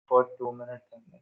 for 2 minutes and then.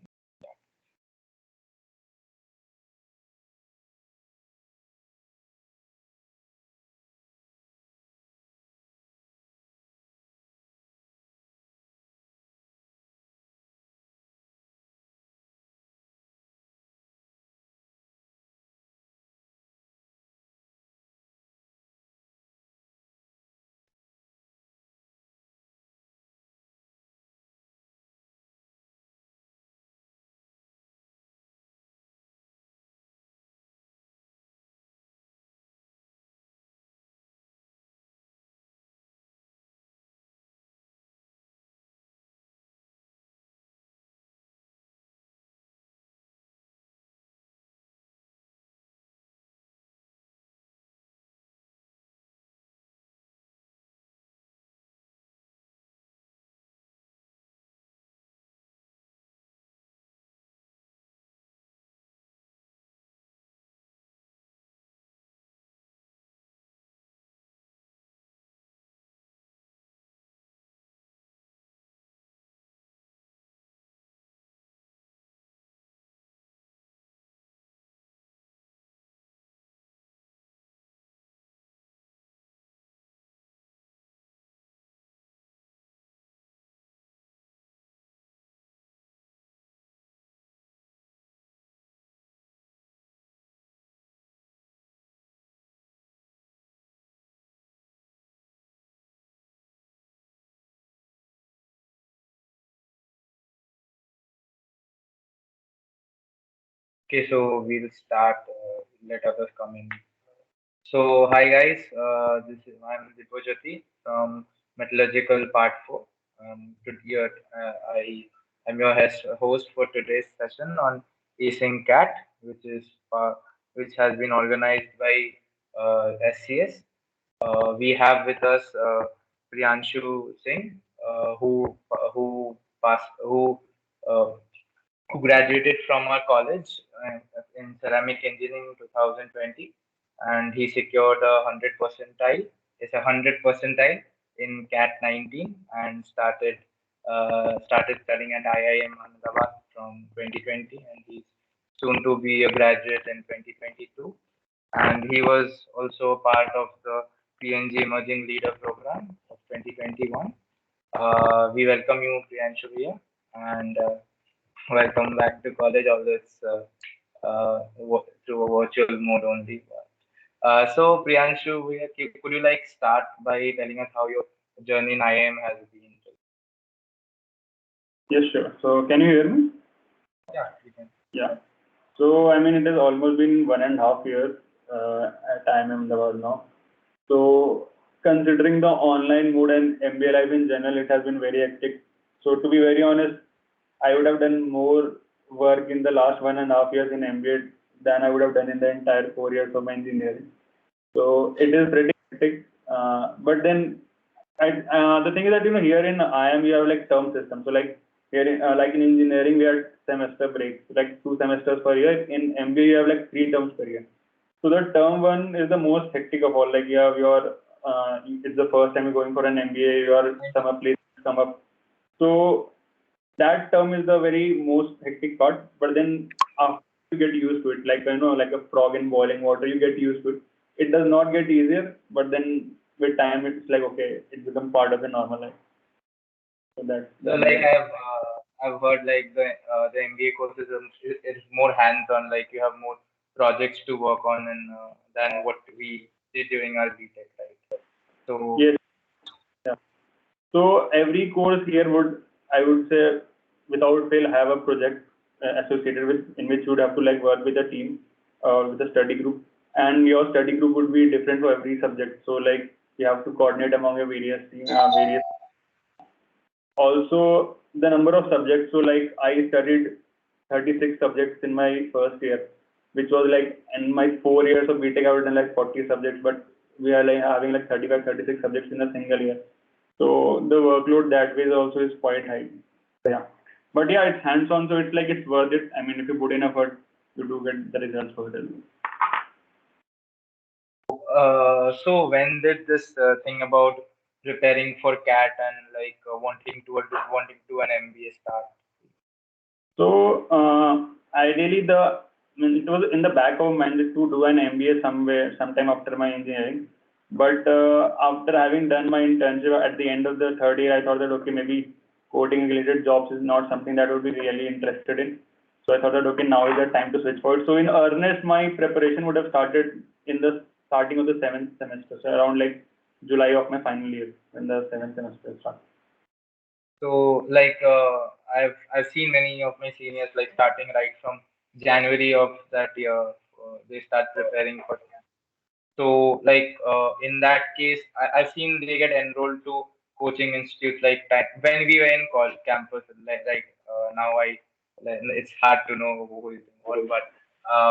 Okay, so we'll start. Let others come in. So, hi guys. I'm Dipojyoti from Metallurgical Part 4. Today, I'm your host for today's session on Async Cat, which has been organized by SCS. We have with us Priyanshu Singh, uh, who graduated from our college in ceramic engineering in 2020, and he secured a 100 percentile. It's a 100 percentile in CAT 19 and started studying at IIM Ahmedabad from 2020, and he's soon to be a graduate in 2022. And he was also a part of the PNG Emerging Leader Program of 2021. We welcome you, Priyanshu, here, and welcome back to college, although it's through a virtual mode only. So, Priyanshu, could you like start by telling us how your journey in IIM has been? Yes, sure. So can you hear me? Yeah, you can. Yeah. So I mean, it has almost been 1.5 years at IIM Ahmedabad now. So considering the online mode and MBA life in general, it has been very hectic. So to be very honest, I would have done more work in the last 1.5 years in MBA than I would have done in the entire 4 years of my engineering. So it is pretty hectic. But then the thing is that here in IIM we have like term system. So like here like in engineering we have semester breaks, like 2 semesters per year. In MBA you have like 3 terms per year. So the term one is the most hectic of all. Like you have your it's the first time you're going for an MBA. Your summer place come up. So that term is the very most hectic part. But then after you get used to it, like like a frog in boiling water, you get used to it. It does not get easier, but then with time, it's like okay, it becomes part of the normal life. So So, that like is I've heard like the MBA courses is more hands-on. Like you have more projects to work on and than what we did during our BTech, right? So, yes, yeah. So every course here would, I would say, without fail, have a project associated with in which you would have to like work with a team or with a study group, and your study group would be different for every subject. So like you have to coordinate among your various team, various. Also, the number of subjects. So like I studied 36 subjects in my first year, which was like in my 4 years of BTech, I would done like 40 subjects, but we are like having like 35, 36 subjects in a single year. So the workload that way is also is quite high. So, yeah. But yeah, it's hands-on, so it's like it's worth it. I mean, if you put in effort, you do get the results for it. so when did this thing about preparing for CAT and like wanting to an MBA start? So ideally, it was in the back of mind to do an MBA sometime after my engineering. But after having done my internship at the end of the third year, I thought that okay, maybe coding related jobs is not something that I would be really interested in. So I thought that okay, now is the time to switch forward. So in earnest, my preparation would have started in the starting of the seventh semester, so around like July of my final year when the seventh semester starts. So I've seen many of my seniors like starting right from January of that year. They start preparing for. So in that case, I've seen they get enrolled to coaching institutes when we were in college campus. Now it's hard to know who is involved, but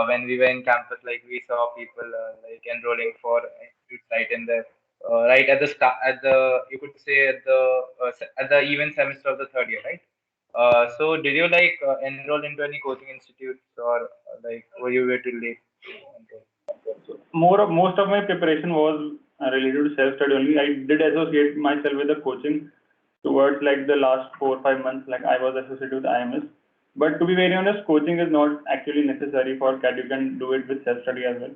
when we were in campus, like we saw people like enrolling for institutes right in the right at the start at the you could say at the even semester of the third year, right? So did you enroll into any coaching institutes or were you way too late? So most of my preparation was related to self-study only. I did associate myself with the coaching towards like the last 4 or 5 months. Like I was associated with IMS. But to be very honest, coaching is not actually necessary for CAT. You can do it with self-study as well.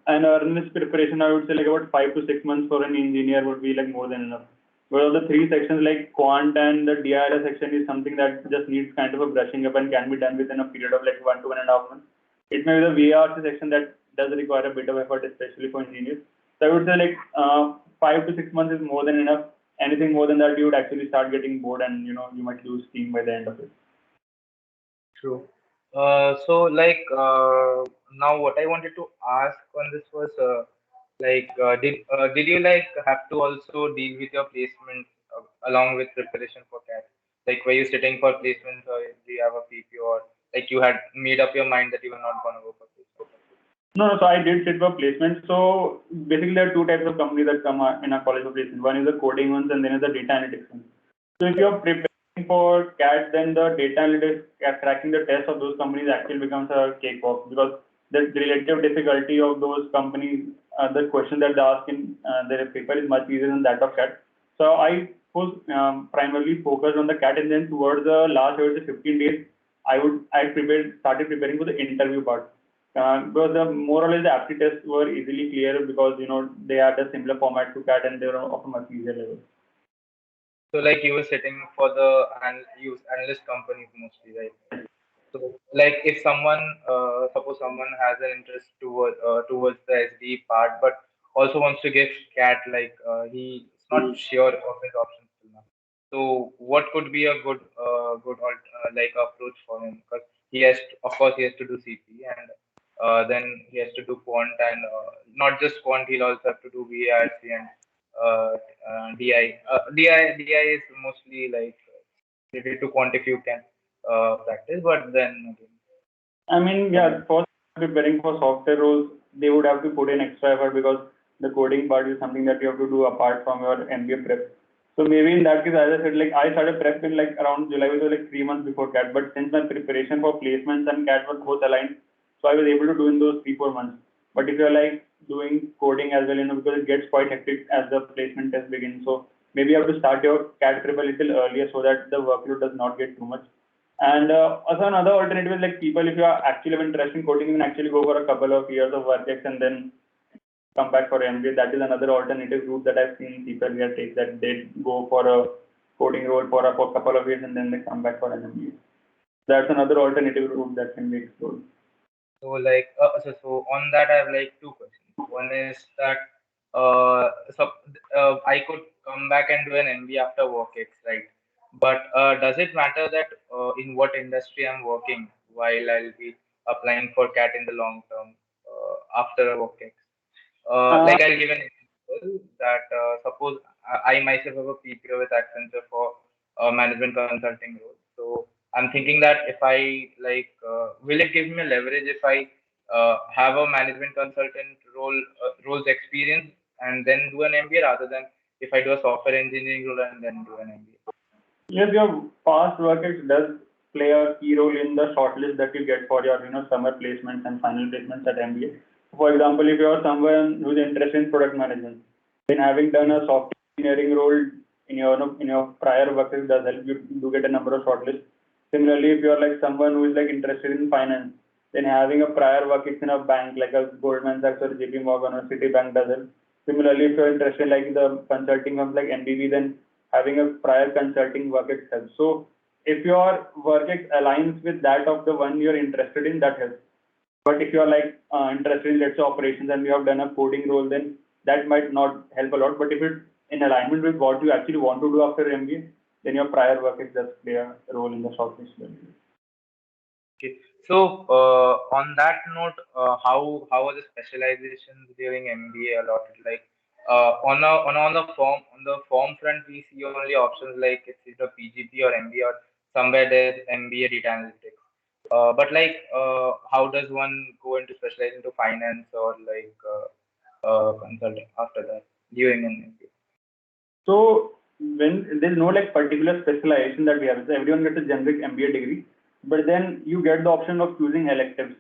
And earnest preparation, I would say like about 5 to 6 months for an engineer would be like more than enough. But of the three sections like quant and the DIRS section is something that just needs kind of a brushing up and can be done within a period of like 1 to 1.5 months. It may be the VARC section that does require a bit of effort, especially for engineers. So I would say like 5 to 6 months is more than enough. Anything more than that, you would actually start getting bored and you might lose steam by the end of it. True. Now what I wanted to ask on this was did you have to also deal with your placement along with preparation for CAT? Like were you sitting for placements or do you have a PPO or like you had made up your mind that you were not gonna go for placement? No, so I did sit for placement. So basically, there are two types of companies that come in our college for placement. One is the coding ones, and then is the data analytics ones. So if you're preparing for CAT, then the data analytics cracking the test of those companies actually becomes a cakewalk because the relative difficulty of those companies, the question that they ask in their paper is much easier than that of CAT. So I was primarily focused on the CAT, and then towards the last, I would say 15 days, started preparing for the interview part. Because the more or less the aptitude tests were easily clear because they had a similar format to CAT and they were of a much easier level. So like you were sitting for the analyst companies mostly, right? So like if someone suppose someone has an interest towards the SD part, but also wants to get CAT, he's not sure of his options till now. So what could be a approach for him? Because of course, he has to do CP and then he has to do quant and not just quant, he'll also have to do VARC and DI. DI is mostly related to quant if you can practice, but then again. I mean, yeah, for preparing for software roles, they would have to put in extra effort because the coding part is something that you have to do apart from your MBA prep. So maybe in that case, as I said, like I started prep in like around July, which was like 3 months before CAT. But since my preparation for placements and CAT was both aligned, so I was able to do in those 3 4 months. But if you're like doing coding as well, because it gets quite hectic as the placement test begins. So maybe you have to start your CAT prep a little earlier so that the workload does not get too much. And also another alternative is like people, if you are actually interested in coding, you can actually go for a couple of years of work ex and then come back for MBA. That is another alternative route that I've seen people here take, that they go for a coding role for a couple of years and then they come back for an MBA. That's another alternative route that can be explored. So on that, I have like two questions. One is that I could come back and do an MBA after WorkX, right? But does it matter that in what industry I'm working while I'll be applying for CAT in the long term after WorkX? I'll give an example that suppose I myself have a PPO with Accenture for management consulting role. So I'm thinking that if I will it give me a leverage if I have a management consultant roles experience and then do an MBA rather than if I do a software engineering role and then do an MBA? Yes, your past work does play a key role in the shortlist that you get for your summer placements and final placements at MBA. For example, if you are someone who's interested in product management, then having done a software engineering role in your prior work does help you do get a number of shortlists. Similarly, if you're like someone who is like interested in finance, then having a prior work in a bank like a Goldman Sachs or JP Morgan or Citibank doesn't. Similarly, if you're interested like the consulting firms like MBB, then having a prior consulting work itself. So if your work aligns with that of the one you're interested in, that helps. But if you're like interested in let's say operations and you have done a coding role, then that might not help a lot. But if it's in alignment with what you actually want to do after MBA, then your prior work is just play a role in the shortlist. Okay. So on that note, how are the specializations during MBA allotted? Like on the form front, we see only options like it's either PGP or MBA, or somewhere there's MBA data analytics. But like how does one go into specialize into finance or like consulting after that during an MBA? So when there's no like particular specialization that we have, so everyone gets a generic MBA degree, but then you get the option of choosing electives.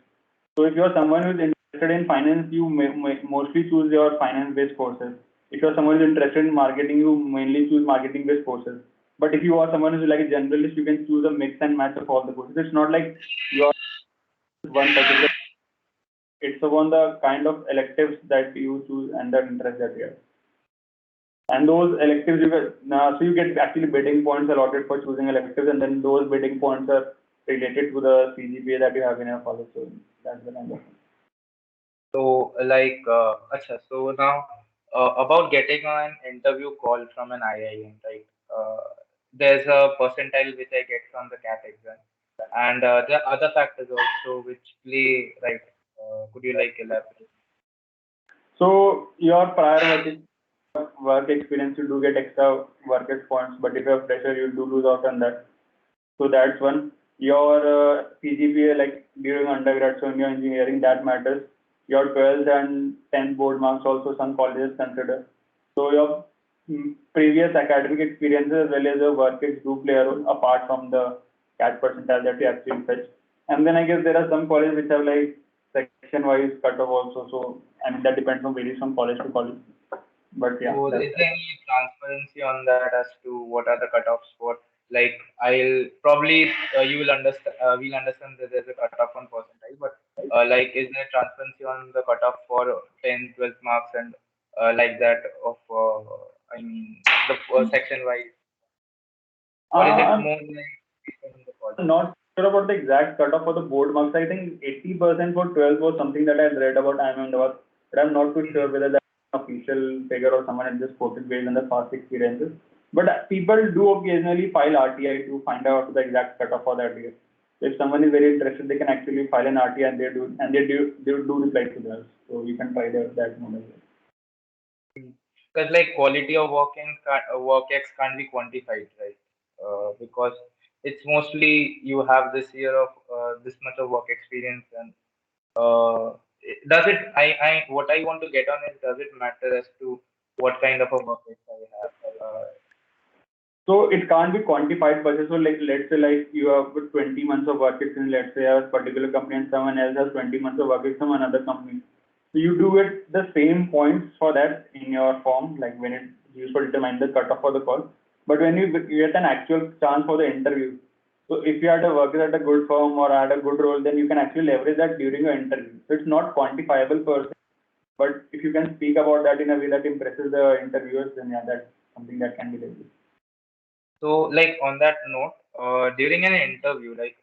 So if you're someone who's interested in finance, you may mostly choose your finance-based courses. If you're someone who's interested in marketing, you mainly choose marketing-based courses. But if you are someone who's like a generalist, you can choose a mix and match of all the courses. It's not like you are one particular. It's upon the kind of electives that you choose and the interest that you have. And those electives you get now, so you get actually bidding points allotted for choosing electives, and then those bidding points are related to the CGPA that you have in your college. So that's the kind of. So like so now about getting an interview call from an IIM, right? There's a percentile which I get from the CAT exam, and there are other factors also which play, right? Could you like elaborate? So your prior work experience, you do get extra work points, but if you're a fresher, you do lose out on that. So that's one. Your CGPA, like during undergrad, so in your engineering, that matters. Your 12th and 10th board marks also some colleges consider. So your previous academic experiences as well as your work do play a role apart from the CAT percentile that you actually fetch. And then I guess there are some colleges which have like section-wise cutoff also. So I mean that depends on varies from college to college. But yeah, So that's is there any transparency on that as to what are the cutoffs for? Like I'll probably you will understand we'll understand that there's a cutoff on percentile, but like is there transparency on the cutoff for 10, 12 marks and like that of I mean the section wise, or is it I'm more like based on the college? not sure about the exact cutoff for the board marks. I think 80% for 12 was something that I read about IIM Ahmedabad, but I'm not too sure whether that's an official figure or someone had just quoted based on the past experiences. But people do occasionally file RTI to find out the exact cutoff for that year. So if someone is very interested, they can actually file an RTI and they do reply to those. So you can try that model. Because like quality of work X can't be quantified, right? Because it's mostly you have this year of this much of work experience, and does it? What I want to get on is, does it matter as to what kind of a work X I have? So it can't be quantified, but so like let's say like you have 20 months of work experience, let's say a particular company and someone else has 20 months of work experience from another company. So you do get the same points for that in your form, like when it's used to determine the cutoff for the call. But when you get an actual chance for the interview, so if you had to work at a good firm or had a good role, then you can actually leverage that during your interview. So it's not quantifiable per se, but if you can speak about that in a way that impresses the interviewers, then yeah, that's something that can be leveraged. So, like on that note, during an interview, like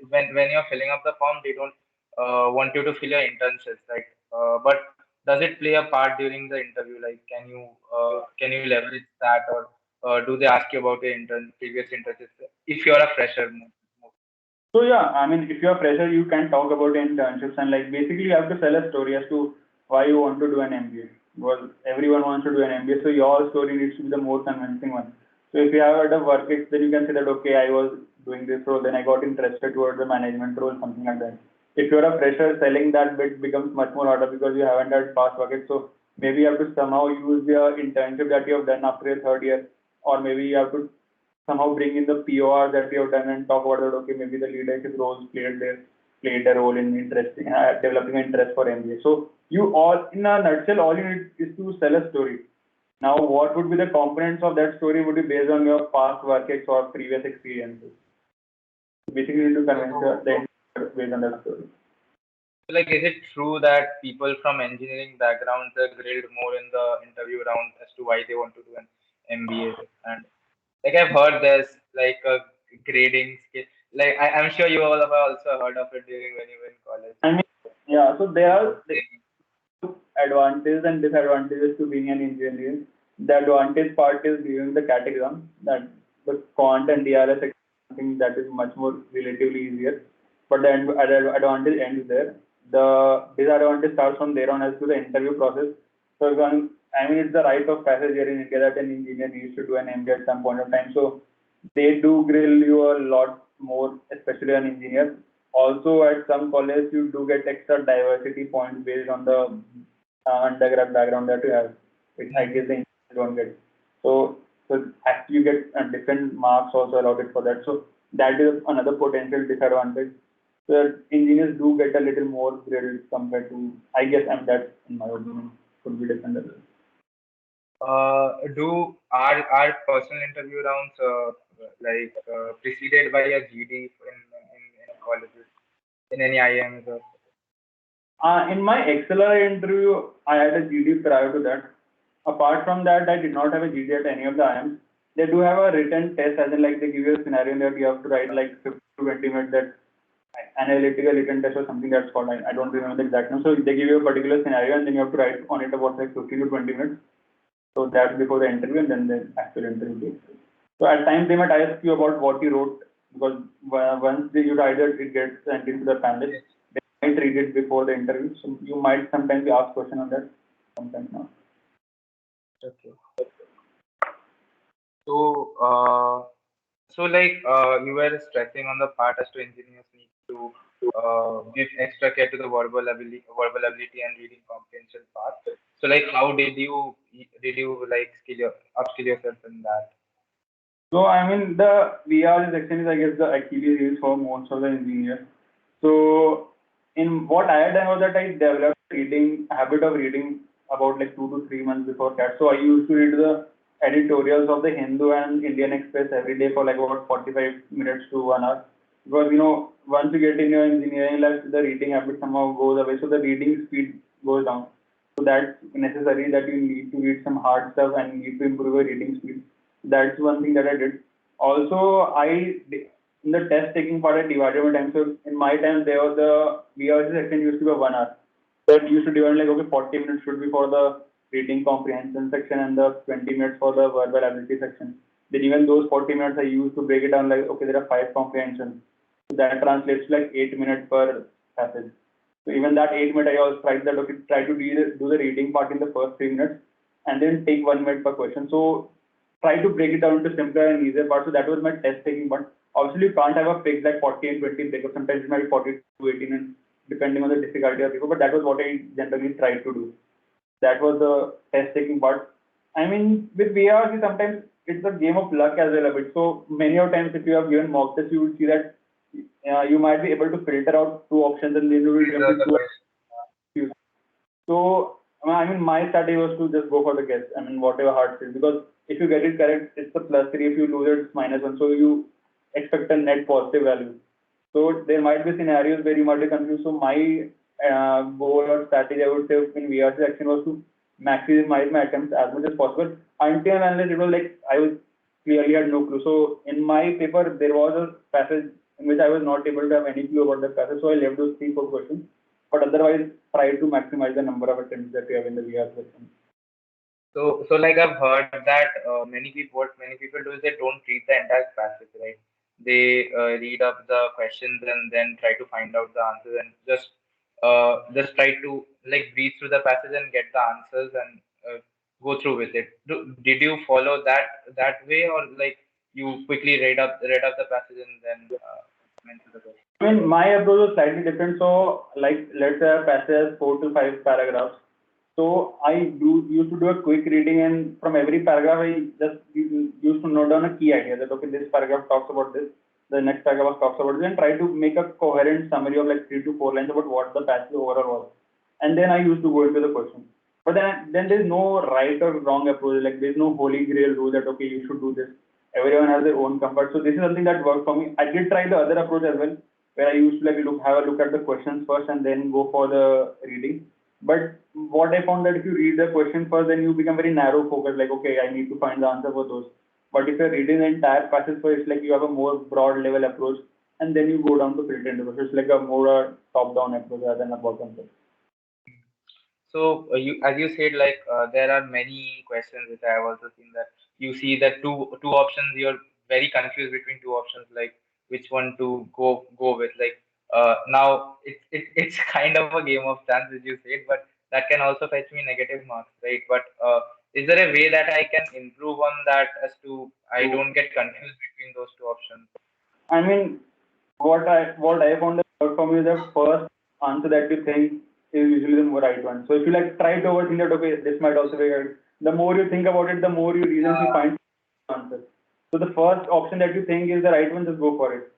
when you're filling up the form, they don't want you to fill your internships, right? But does it play a part during the interview? Like, can you leverage that, or do they ask you about your previous internships if you're a fresher? So yeah, I mean, if you're a fresher, you can talk about internships and like basically you have to sell a story as to why you want to do an MBA. Well, everyone wants to do an MBA, so your story needs to be the more convincing one. So if you have had a work ex, then you can say that okay, I was doing this role, then I got interested towards the management role, something like that. If you're a fresher, selling that bit becomes much more harder because you haven't had past work ex. So maybe you have to somehow use your internship that you have done after your third year, or maybe you have to somehow bring in the POR that we have done and talk about that, okay, maybe the leadership roles played a role in interesting developing interest for MBA. So you all, in a nutshell, all you need is to sell a story. Now, what would be the components of that story would be based on your past work ex or previous experiences. Basically, you need to convince the interviewer based on that story. Like, is it true that people from engineering backgrounds are grilled more in the interview round as to why they want to do an MBA? And like I've heard there's like a grading scale. Like I'm sure you all have also heard of it during when you were in college. I mean, yeah. So there So are advantages and disadvantages to being an engineer. The advantage part is giving the CAT exam, that the quant and DRS exam, something that is much more relatively easier. But the advantage ends there. The disadvantage starts from there on as to the interview process. So I mean, it's the rite of passage here in India that an engineer needs to do an MBA at some point of time. So they do grill you a lot more, especially an engineer. Also, at some college, you do get extra diversity points based on the undergrad background that you have, which I guess the engineers don't get. So actually you get different marks also allotted for that. So that is another potential disadvantage. So engineers do get a little more graded compared to, I guess, and that in my opinion could be different as well. do our personal interview rounds preceded by a GD in colleges in any IIMs or In my XLR interview, I had a GD prior to that. Apart from that, I did not have a GD at any of the IIMs. They do have a written test, as in like they give you a scenario that you have to write like 50 to 20 minutes, that analytical written test or something that's called. I don't remember the exact name. So they give you a particular scenario and then you have to write on it about like 15 to 20 minutes. So that's before the interview and then the actual interview takes place. So at times they might ask you about what you wrote, because once you write it, it gets sent into the panelist. They might read it before the interview. So you might sometimes be asked question on that, sometimes not. okay. So you were stressing on the part as to engineers need to give extra care to the verbal ability and reading comprehension part. So like, how did you like upskill yourself in that? So I mean the VR section is, I guess, the Achilles heel for most of the engineers. So in what I had done was that I developed reading habit of reading about like 2 to 3 months before CAT. So I used to read the editorials of the Hindu and Indian Express every day for like about 45 minutes to 1 hour. Because once you get in your engineering life, the reading habit somehow goes away. So the reading speed goes down. So that's necessary that you need to read some hard stuff and need to improve your reading speed. That's one thing that I did. Also, in the test taking part, I divided my time. So in my time, there was the VRC section used to be 1 hour. So I used to divide like, okay, 40 minutes should be for the reading comprehension section and the 20 minutes for the verbal ability section. Then even those 40 minutes I used to break it down like, okay, there are 5 comprehensions. So that translates to like 8 minutes per passage. So even that 8 minutes, I always tried that, okay, try to do the reading part in the first 3 minutes and then take 1 minute per question. So try to break it down into simpler and easier parts. So that was my test taking part. Obviously, you can't have a fixed like 40 and 20 breakup. Sometimes it might be 40 to 18, and depending on the difficulty of people. But that was what I generally tried to do. That was the test taking part. I mean, with VRC, sometimes it's a game of luck as well a bit. So many of times, if you have given mock tests, you will see that you might be able to filter out 2 options and then you will jump to two. So, I mean, my strategy was to just go for the guess. I mean, whatever heart says, because if you get it correct, it's the +3. If you lose it, it's -1. So you expect a net positive value. So there might be scenarios where you might be confused. So my goal or strategy, I would say, in VRC action was to maximize my attempts as much as possible. Until and unless it was like I was clearly had no clue. So in my paper, there was a passage in which I was not able to have any clue about the passage. So I left those 3 4 questions. But otherwise, try to maximize the number of attempts that you have in the VR section. So like I've heard that what many people do is they don't read the entire passage, right? They read up the questions and then try to find out the answers and just try to like breeze through the passage and get the answers and go through with it. Did you follow that way, or like you quickly read up the passage and then went through the question? I mean, my approach was slightly different. So, like, let's say a passage has 4 to 5 paragraphs. So I used to do a quick reading, and from every paragraph, I just used to note down a key idea that, okay, this paragraph talks about this, the next paragraph talks about this, and try to make a coherent summary of like 3 to 4 lines about what the passage overall was. And then I used to go into the question. But then there's no right or wrong approach. Like there's no holy grail rule that, okay, you should do this. Everyone has their own comfort. So this is something that worked for me. I did try the other approach as well, where I used to like have a look at the questions first and then go for the reading. But what I found that if you read the question first, then you become very narrow focused, like, okay, I need to find the answer for those. But if you're reading the entire passage first, it's like you have a more broad level approach, and then you go down to filter into it. It's like a more top-down approach rather than a bottom-up. So as you said, like there are many questions which I have also seen that you see that two options. You're very confused between two options, like which one to go with. Like now it's kind of a game of chance, as you said, but that can also fetch me negative marks, right? But is there a way that I can improve on that as to I So, don't get confused between those two options? I mean, what I found that worked for me is the first answer that you think is usually the right one. So if you like try to overthink that, okay, this might also be right. The more you think about it, the more you reasons you find answer. So the first option that you think is the right one, just go for it.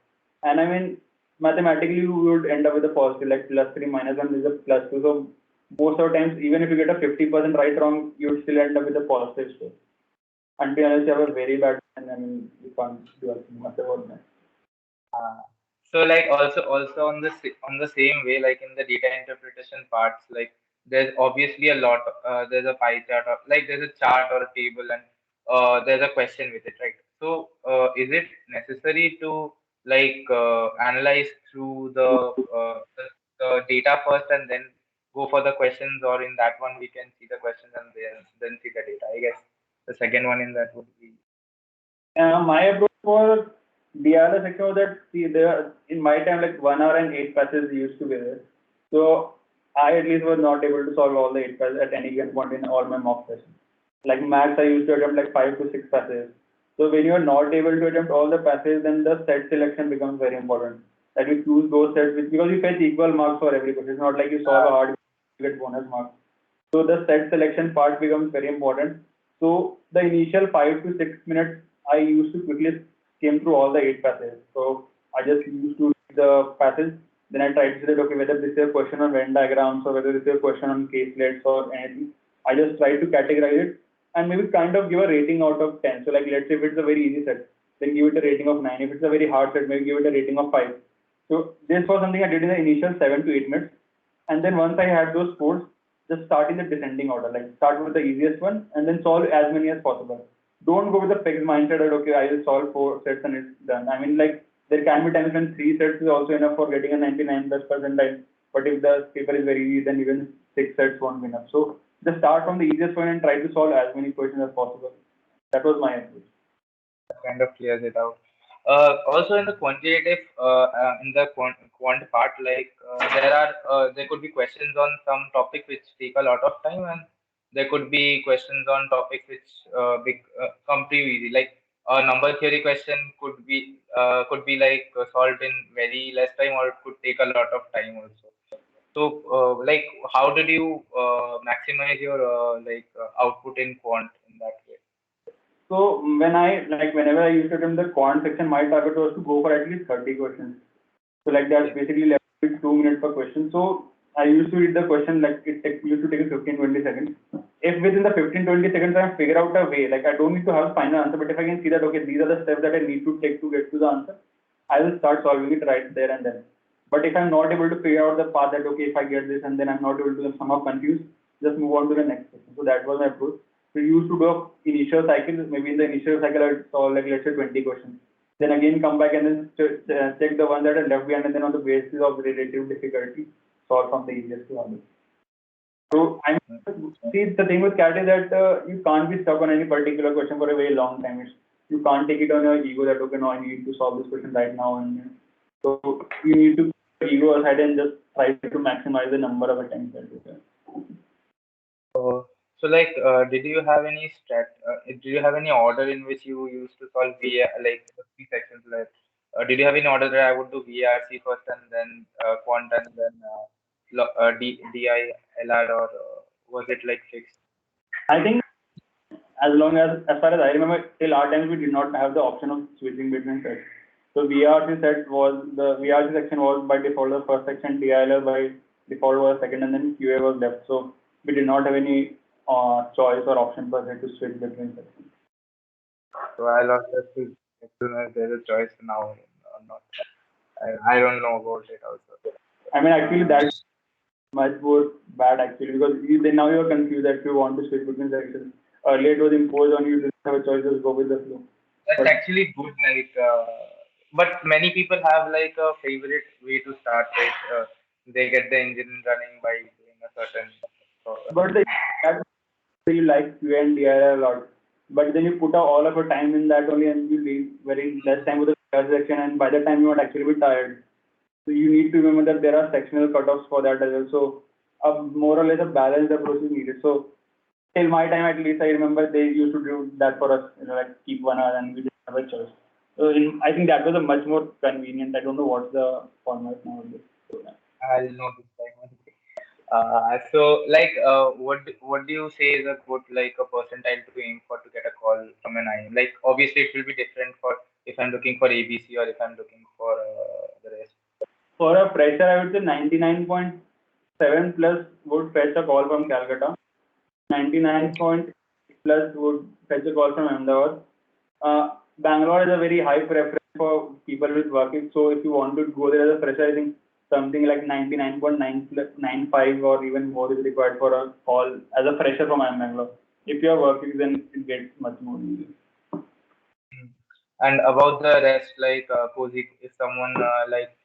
And I mean, mathematically, you would end up with a positive, like plus 3 minus 1 is a plus 2. So most of the times, even if you get a 50% right wrong, you would still end up with a positive score. Until unless you have a very bad, and I mean, you can't do anything much about that. Uh, so like also on on the same way, like in the data interpretation parts, like there's obviously a lot. There's a pie chart, or like there's a chart or a table, and there's a question with it, right? So is it necessary to like analyze through the data first and then go for the questions, or in that one we can see the questions and then see the data? I guess the second one in that would be. My approach for DRL section was that, see, there in my time, like 1 hour and 8 passes used to be there. So I at least was not able to solve all the 8 passes at any given point in all my mock sessions. Like max, I used to attempt like 5 to 6 passes. So when you are not able to attempt all the passes, then the set selection becomes very important. That you choose those sets which, because you fetch equal marks for every question. It's not like you solve a hard, you get bonus marks. So the set selection part becomes very important. So the initial 5 to 6 minutes, I used to quickly skim through all the 8 passages. So I just used to read the passage. Then I tried to say that, okay, whether this is a question on Venn diagrams or whether this is a question on caselets or anything. I just tried to categorize it and maybe kind of give a rating out of 10. So like let's say if it's a very easy set, then give it a rating of 9. If it's a very hard set, maybe give it a rating of 5. So this was something I did in the initial 7 to 8 minutes. And then once I had those scores, just start in the descending order. Like start with the easiest one and then solve as many as possible. Don't go with the fixed mindset that, okay, I will solve 4 sets and it's done. I mean, like there can be times when 3 sets is also enough for getting a 99 plus percentile. But if the paper is very easy, then even 6 sets won't be enough. So just start from the easiest one and try to solve as many questions as possible. That was my approach. Kind of clears it out. Also in the quantitative, in the quant part, like there could be questions on some topic which take a lot of time, and there could be questions on topics which come pretty easy. Like a number theory question could be like solved in very less time, or it could take a lot of time also. So, like, how did you maximize your output in quant in that way? So whenever I used to attempt the quant section, my target was to go for at least 30 questions. So like that's Okay. basically left with 2 minutes per question. So I used to read the question like used to take 15-20 seconds. If within the 15-20 seconds I figure out a way, like I don't need to have final answer, but if I can see that, okay, these are the steps that I need to take to get to the answer, I will start solving it right there and then. But if I'm not able to figure out the path that, okay, if I get this and then I'm not able to somehow confused, just move on to the next question. So that was my approach. So we used to do a initial cycle, maybe in the initial cycle I solve like let's say 20 questions. Then again come back and then check the one that are left behind and then on the basis of relative difficulty, solve from the easiest to hardest. So I mean, see the thing with CAT is that you can't be stuck on any particular question for a very long time. You can't take it on your ego that, okay, no, I need to solve this question right now, and so you need to put your ego aside and just try to maximize the number of attempts that you can. So like, did you have any did you have any order in which you used to solve like the three sections? Like, did you have any order that I would do VRC first and then quant and then DILR, or was it like fixed? I think as far as I remember, till our times we did not have the option of switching between sets. So VRC section was by default the first section, DILR by default was second, and then QA was left. So we did not have any choice or option per se to switch between sections. So I'll also have to know if there's a choice now or not. I don't know about it also. I mean, actually, Uh, that's much more bad actually because now you're confused that you want to switch between sections. Earlier it was imposed on you, you didn't have a choice, just go with the flow. that's But actually good. But many people have like a favorite way to start it. They get the engine running by doing a certain. but the that you like Q and DIR a lot, but then you put all of your time in that only, and you leave very less time with the PR section, and by the time you might actually be tired. So you need to remember that there are sectional cutoffs for that as well. So a more or less a balanced approach is needed. So till my time at least, I remember they used to do that for us, like keep 1 hour and we didn't have a choice. So I think that was a much more convenient. I don't know what's the format nowadays. So, yeah. I'll note this time. What do you say is a good like a percentile to aim for to get a call from an IM? Like, obviously, it will be different for if I'm looking for ABC or if I'm looking for the rest. For a fresher, I would say 99.7 plus would fetch a call from Calcutta. 99 plus would fetch a call from Ahmedabad. Bangalore is a very high preference for people with working. So if you want to go there as a fresher, I think something like 99.995 or even more is required for a call as a fresher from Bangalore. If you are working, then it gets much more easy. Mm. And about the rest, like Cozy, if someone like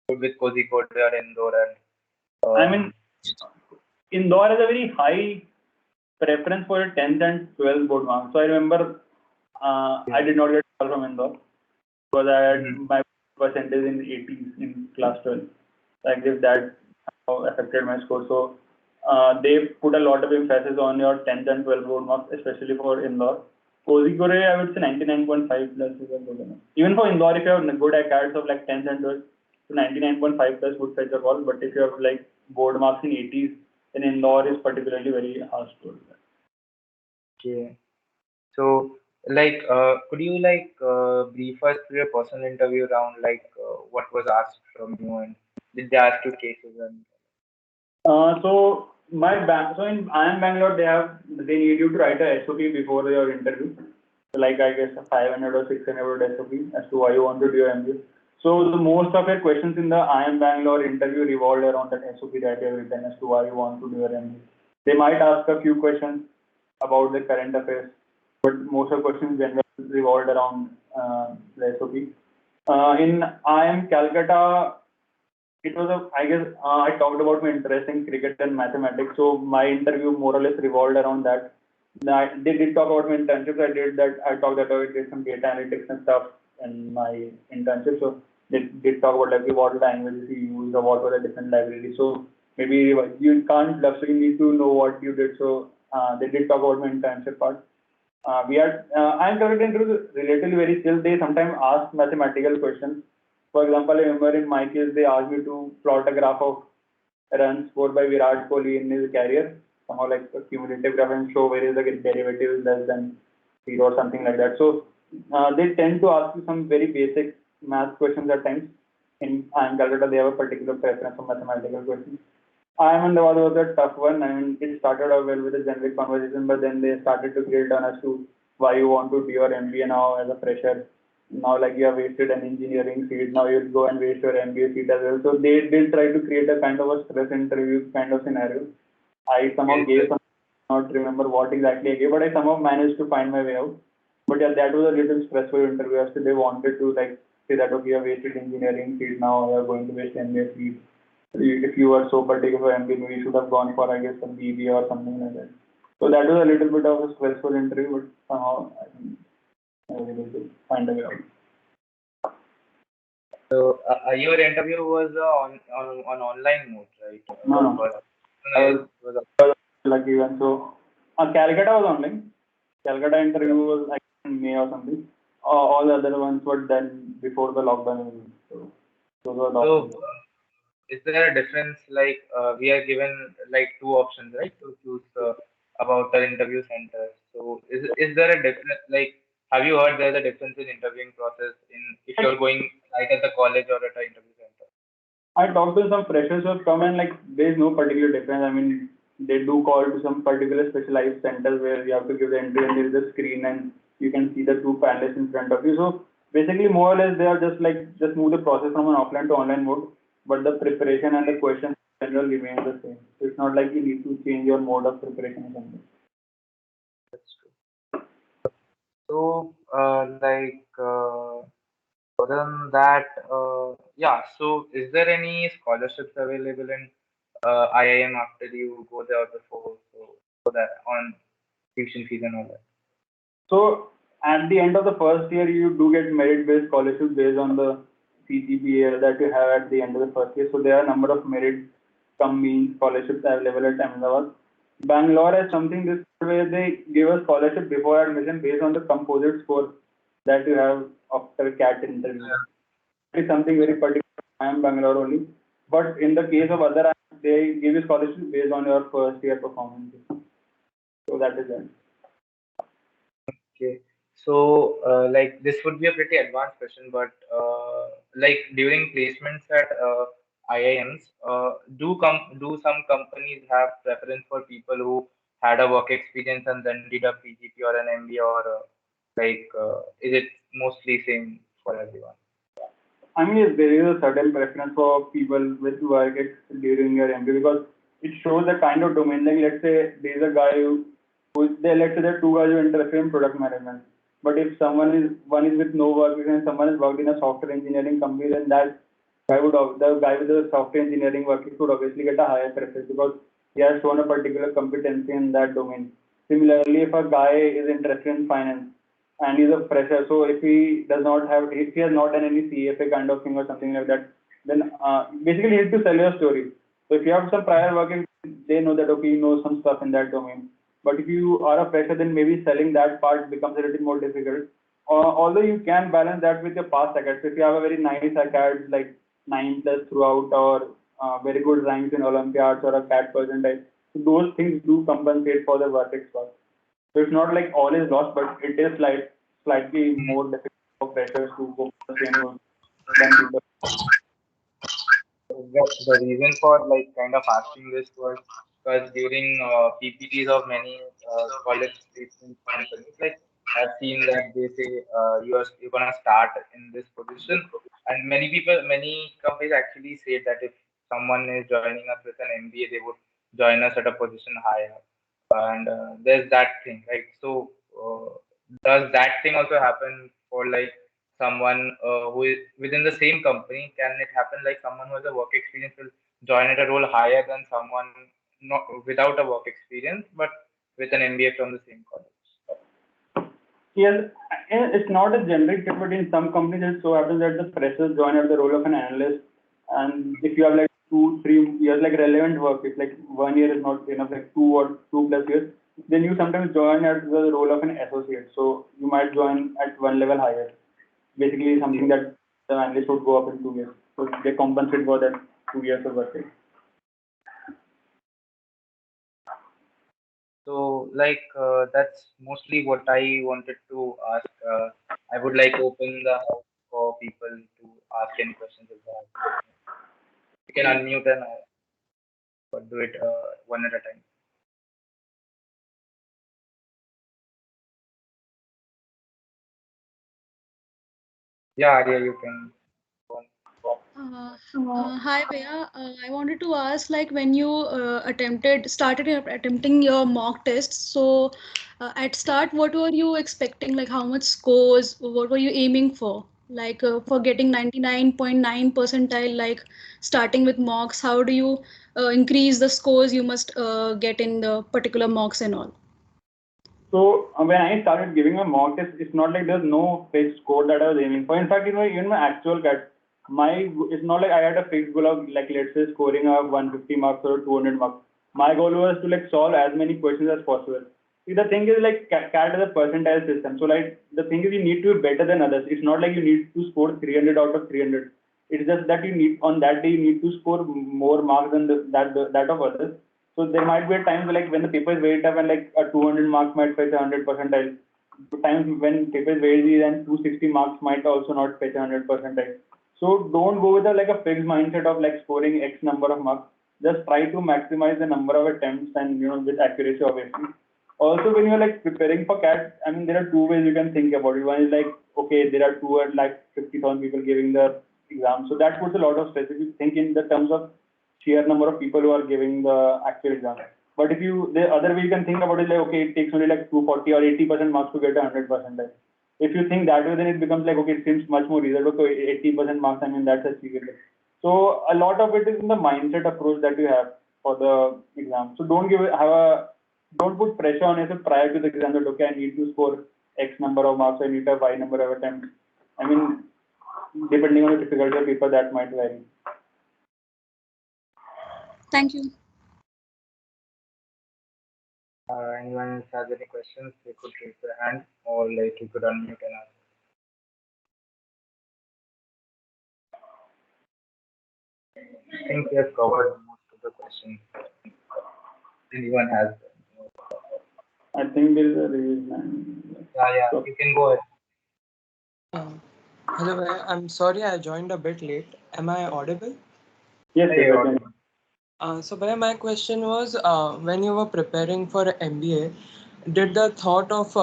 good with Cozy Code or Indore and I um, mean, Indore has a very high preference for 10th and 12th board marks. So I remember I yeah. did not get a call from Indore because I had Mhm. my percentage in 80s in class 12. I guess that affected my score. So they put a lot of emphasis on your 10th and 12th board marks, especially for Indore. Kozhikode, I would say 99.5 plus is a good enough. Even for Indore, if you have good cards of like 10th and 12th, so 99.5 plus would fetch a call. But if you have like board marks in 80s, then Indore is particularly very harsh to that. Okay. So, could you brief us through your personal interview round, what was asked from you, and did they ask you cases and? So my bank, so in I am Bangalore, they need you to write a SOP before your interview. So like I guess a 500 or 600 word SOP as to why you want to do your MBA. So the most of your questions in the I am Bangalore interview revolved around that SOP that you have written as to why you want to do your MBA. They might ask a few questions about the current affairs, but most of the questions generally revolved around the SOP. In I am Calcutta, it was I guess I talked about my interest in cricket and mathematics, so my interview more or less revolved around that. They did talk about my internships. I talked that I did some data analytics and stuff in my internship. So they did talk about like what languages you used or what were the different libraries. So maybe you can't bluff, so you need to know what you did. So they did talk about my internship part. I'm currently into relatively very still. They sometimes ask mathematical questions. For example, I remember in my case, they asked me to plot a graph of runs scored by Virat Kohli in his career, somehow like a cumulative graph and show where is the derivative is less than zero or something like that. So they tend to ask you some very basic math questions at times. In Calcutta, they have a particular preference for mathematical questions. Ahmedabad was a tough one. I mean, it started out well with a generic conversation, but then they started to drill down as to why you want to do your MBA now as a fresher. Now, like you have wasted an engineering seat, now you'll go and waste your MBA seat as well. So they did try to create a kind of a stress interview kind of scenario. I somehow Yes, gave some, not remember what exactly I gave, but I somehow managed to find my way out. But yeah, that was a little stressful interview as to they wanted to like say that okay, you have wasted engineering seat, now you are going to waste MBA seat. If you were so particular for MBA, maybe you should have gone for, I guess, some BBA or something like that. So that was a little bit of a stressful interview, but somehow I think I was able to find a way out. so your interview was on online mode, right? No, no, But I it was was lucky one. So Calcutta was online. Calcutta interview was like in May or something. All the other ones were done before the lockdown. So those were the so. options. Is there a difference we are given like two options, right, to choose about our interview center? So is there a difference? Like, have you heard there's a difference in interviewing process in if you're going right at the college or at an interview center? I talked to some freshers who have come and like there is no particular difference. I mean, they do call to some particular specialized centers where you have to give the entry and there is a screen and You can see the two panelists in front of you. So basically, more or less, they are just move the process from an offline to online mode, but the preparation and the questions in general remain the same. So it's not like you need to change your mode of preparation or something. That's true. So, other than that, yeah. So, is there any scholarships available in IIM after you go there before? So that on tuition fees and all that. So at the end of the first year, you do get merit-based scholarships based on the CGPA that you have at the end of the first year. So there are a number of merit cum means scholarships available at Ahmedabad. Bangalore has something this where they give a scholarship before admission based on the composite score that you have after CAT interview. It is something very particular. I am Bangalore only. But in the case of other, they give you scholarship based on your first year performance. So that is it. Okay. So, this would be a pretty advanced question, but during placements at IIMs, do some companies have preference for people who had a work experience and then did a PGP or an MBA, or is it mostly same for everyone? I mean, yes, there is a certain preference for people with work during your MBA because it shows the kind of domain. Like, let's say there's a guy who's there, let's say there are two guys who are interested in product management. But if one is with no work experience and someone has worked in a software engineering company, then the guy with the software engineering work would obviously get a higher preference because he has shown a particular competency in that domain. Similarly, if a guy is interested in finance, and he's a fresher. So if he has not done any CFA kind of thing or something like that, then basically he has to sell your story. So if you have some prior working, they know that okay, you know some stuff in that domain. But if you are a fresher, then maybe selling that part becomes a little more difficult. Although you can balance that with your past accolades. So if you have a very nice accolades like 9+ throughout or very good ranks in Olympiads or a CAT percentile, so those things do compensate for the work expert. So it's not like all is lost, but it is slightly more difficult for freshers to go for the same role than people. The reason for kind of asking this was because during PPTs of many college placement companies, I've seen that they say you're gonna start in this position, and many companies actually say that if someone is joining us with an MBA, they would join us at a position higher, and there's that thing, right? So does that thing also happen for someone who is within the same company? Can it happen like someone who has a work experience will join at a role higher than someone not without a work experience but with an MBA from the same college? Yes, it's not a generic thing, but in some companies it so happens that the freshers join at the role of an analyst, and if you have like 2-3 years like relevant work, if like 1 year is not enough, like 2 or 2+ years, then you sometimes join at the role of an associate. So you might join at one level higher. Basically, something that the analyst would go up in 2 years. So they compensate for that 2 years of work. So that's mostly what I wanted to ask. I would open the house for people to ask any questions if they have. You can unmute and but do it one at a time. Yeah, Arya, you can go on. Hi, Bea. I wanted to ask, like, when you attempting your mock tests. So, at start, what were you expecting? Like, how much scores? What were you aiming for? Like, for getting 99.9 percentile, like, starting with mocks, how do you increase the scores you must get in the particular mocks and all? So when I started giving a mock test, it's not like there's no fixed score that I was aiming for. In fact, even my actual CAT, it's not like I had a fixed goal of like let's say scoring a 150 marks or 200 marks. My goal was to like solve as many questions as possible. See, the thing is like CAT is a percentile system. So like the thing is you need to be better than others. It's not like you need to score 300 out of 300. It's just that you need on that day you need to score more marks than that of others. So there might be times like when the paper is very tough and like a 200 marks might fetch 100 percentile. Times when paper is very easy and 260 marks might also not fetch 100 percentile. So don't go with a fixed mindset of like scoring X number of marks. Just try to maximize the number of attempts and with accuracy obviously. Also, when you're like preparing for CAT, I mean, there are two ways you can think about it. One is like, okay, there are 50,000 people giving the exam. So that puts a lot of stress. If you think in the terms of sheer number of people who are giving the actual exam. But if you, the other way you can think about it like, okay, it takes only like 240 or 80% marks to get 100%. If you think that way, then it becomes like, okay, it seems much more reasonable. So 80% marks, I mean, that's achievable. So a lot of it is in the mindset approach that you have for the exam. So don't put pressure on yourself prior to the exam that, okay, I need to score X number of marks, I need to have Y number of attempts. I mean, depending on the difficulty of paper, that might vary. Thank you. Anyone else has any questions? They could raise their hand or like you could unmute and ask. I think we have covered most of the questions. Anyone has? I think there is a raised hand. Yeah, So, you can go ahead. Hello, Bhaiya. I'm sorry I joined a bit late. Am I audible? yes, Yeah, yes, you're I can. audible. So, Bhaiya, my question was when you were preparing for MBA, did the thought of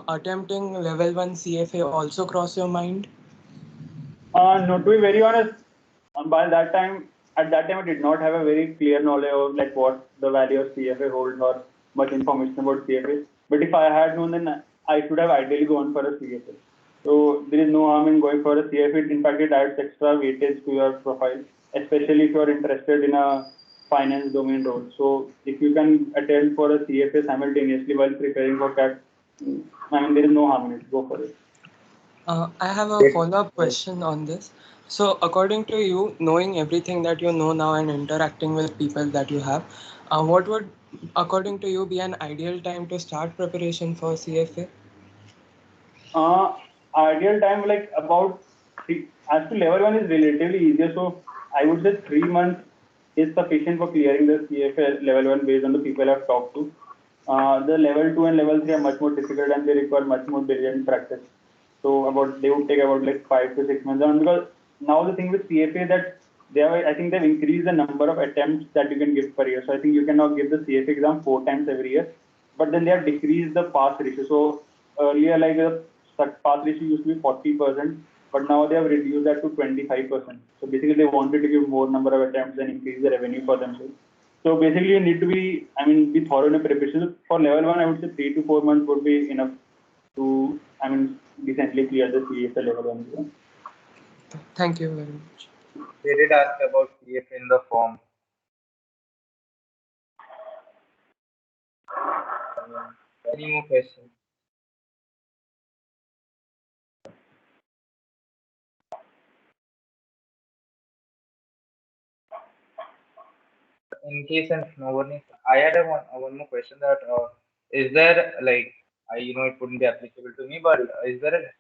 attempting level 1 CFA also cross your mind? No, to be very honest, by that time, at that time, I did not have a very clear knowledge of like what the value of CFA holds or much information about CFA. But if I had known, then I should have ideally gone for a CFA. So there is no harm in going for a CFA. In fact, it adds extra weightage to your profile, especially if you are interested in a finance domain role. So if you can attend for a CFA simultaneously while preparing for CAT, I mean, there is no harm in it. Go for it. I have a follow-up question on this. So, according to you, knowing everything that you know now and interacting with people that you have, what would, according to you, be an ideal time to start preparation for CFA? Ideal time like about as to level 1 is relatively easier. So I would say 3 months is sufficient for clearing the CFA level 1 based on the people I've talked to. The level 2 and level 3 are much more difficult and they require much more diligent practice. So they would take about like 5 to 6 months. And because now the thing with CFA that I think they've increased the number of attempts that you can give per year. So I think you can now give the CFA exam 4 times every year, but then they have decreased the pass ratio. So earlier like the pass ratio used to be 40%, but now they have reduced that to 25%. So basically they wanted to give more number of attempts and increase the revenue for themselves. So basically you need to be, be thorough in the preparation. For level 1, I would say 3 to 4 months would be enough to, decently clear the CFA level 1 exam. Thank you very much. They did ask about CFA in the form. Any more questions? In case and no one is, I had one more question that is there like it wouldn't be applicable to me, but is there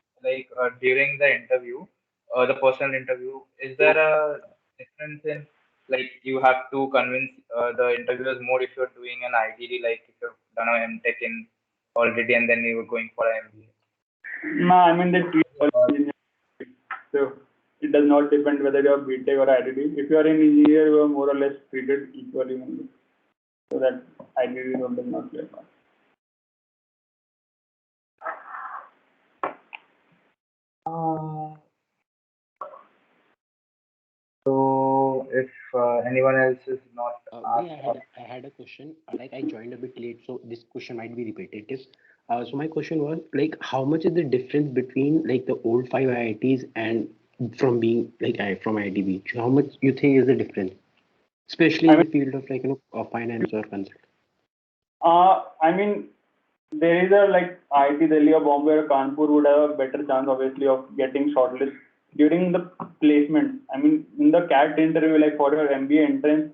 during the interview, the personal interview, is there a difference in like you have to convince the interviewers more if you're doing an ITD, like if you've done an MTech in already and then you were going for an MBA? No, they treat all engineers. So it does not depend whether you're BTech or ITD. If you are an engineer, you are more or less treated equally only. So that ITD role does not play a part. So if anyone else is not I had a question. Like I joined a bit late, so this question might be repetitive. So my question was like, how much is the difference between like the old 5 IITs and from being like from IIT? How much you think is the difference, especially in the field of of finance or consult? There is a like IIT Delhi or Bombay or Kanpur would have a better chance, obviously, of getting shortlisted during the placement. In the CAT interview, like for your MBA entrance,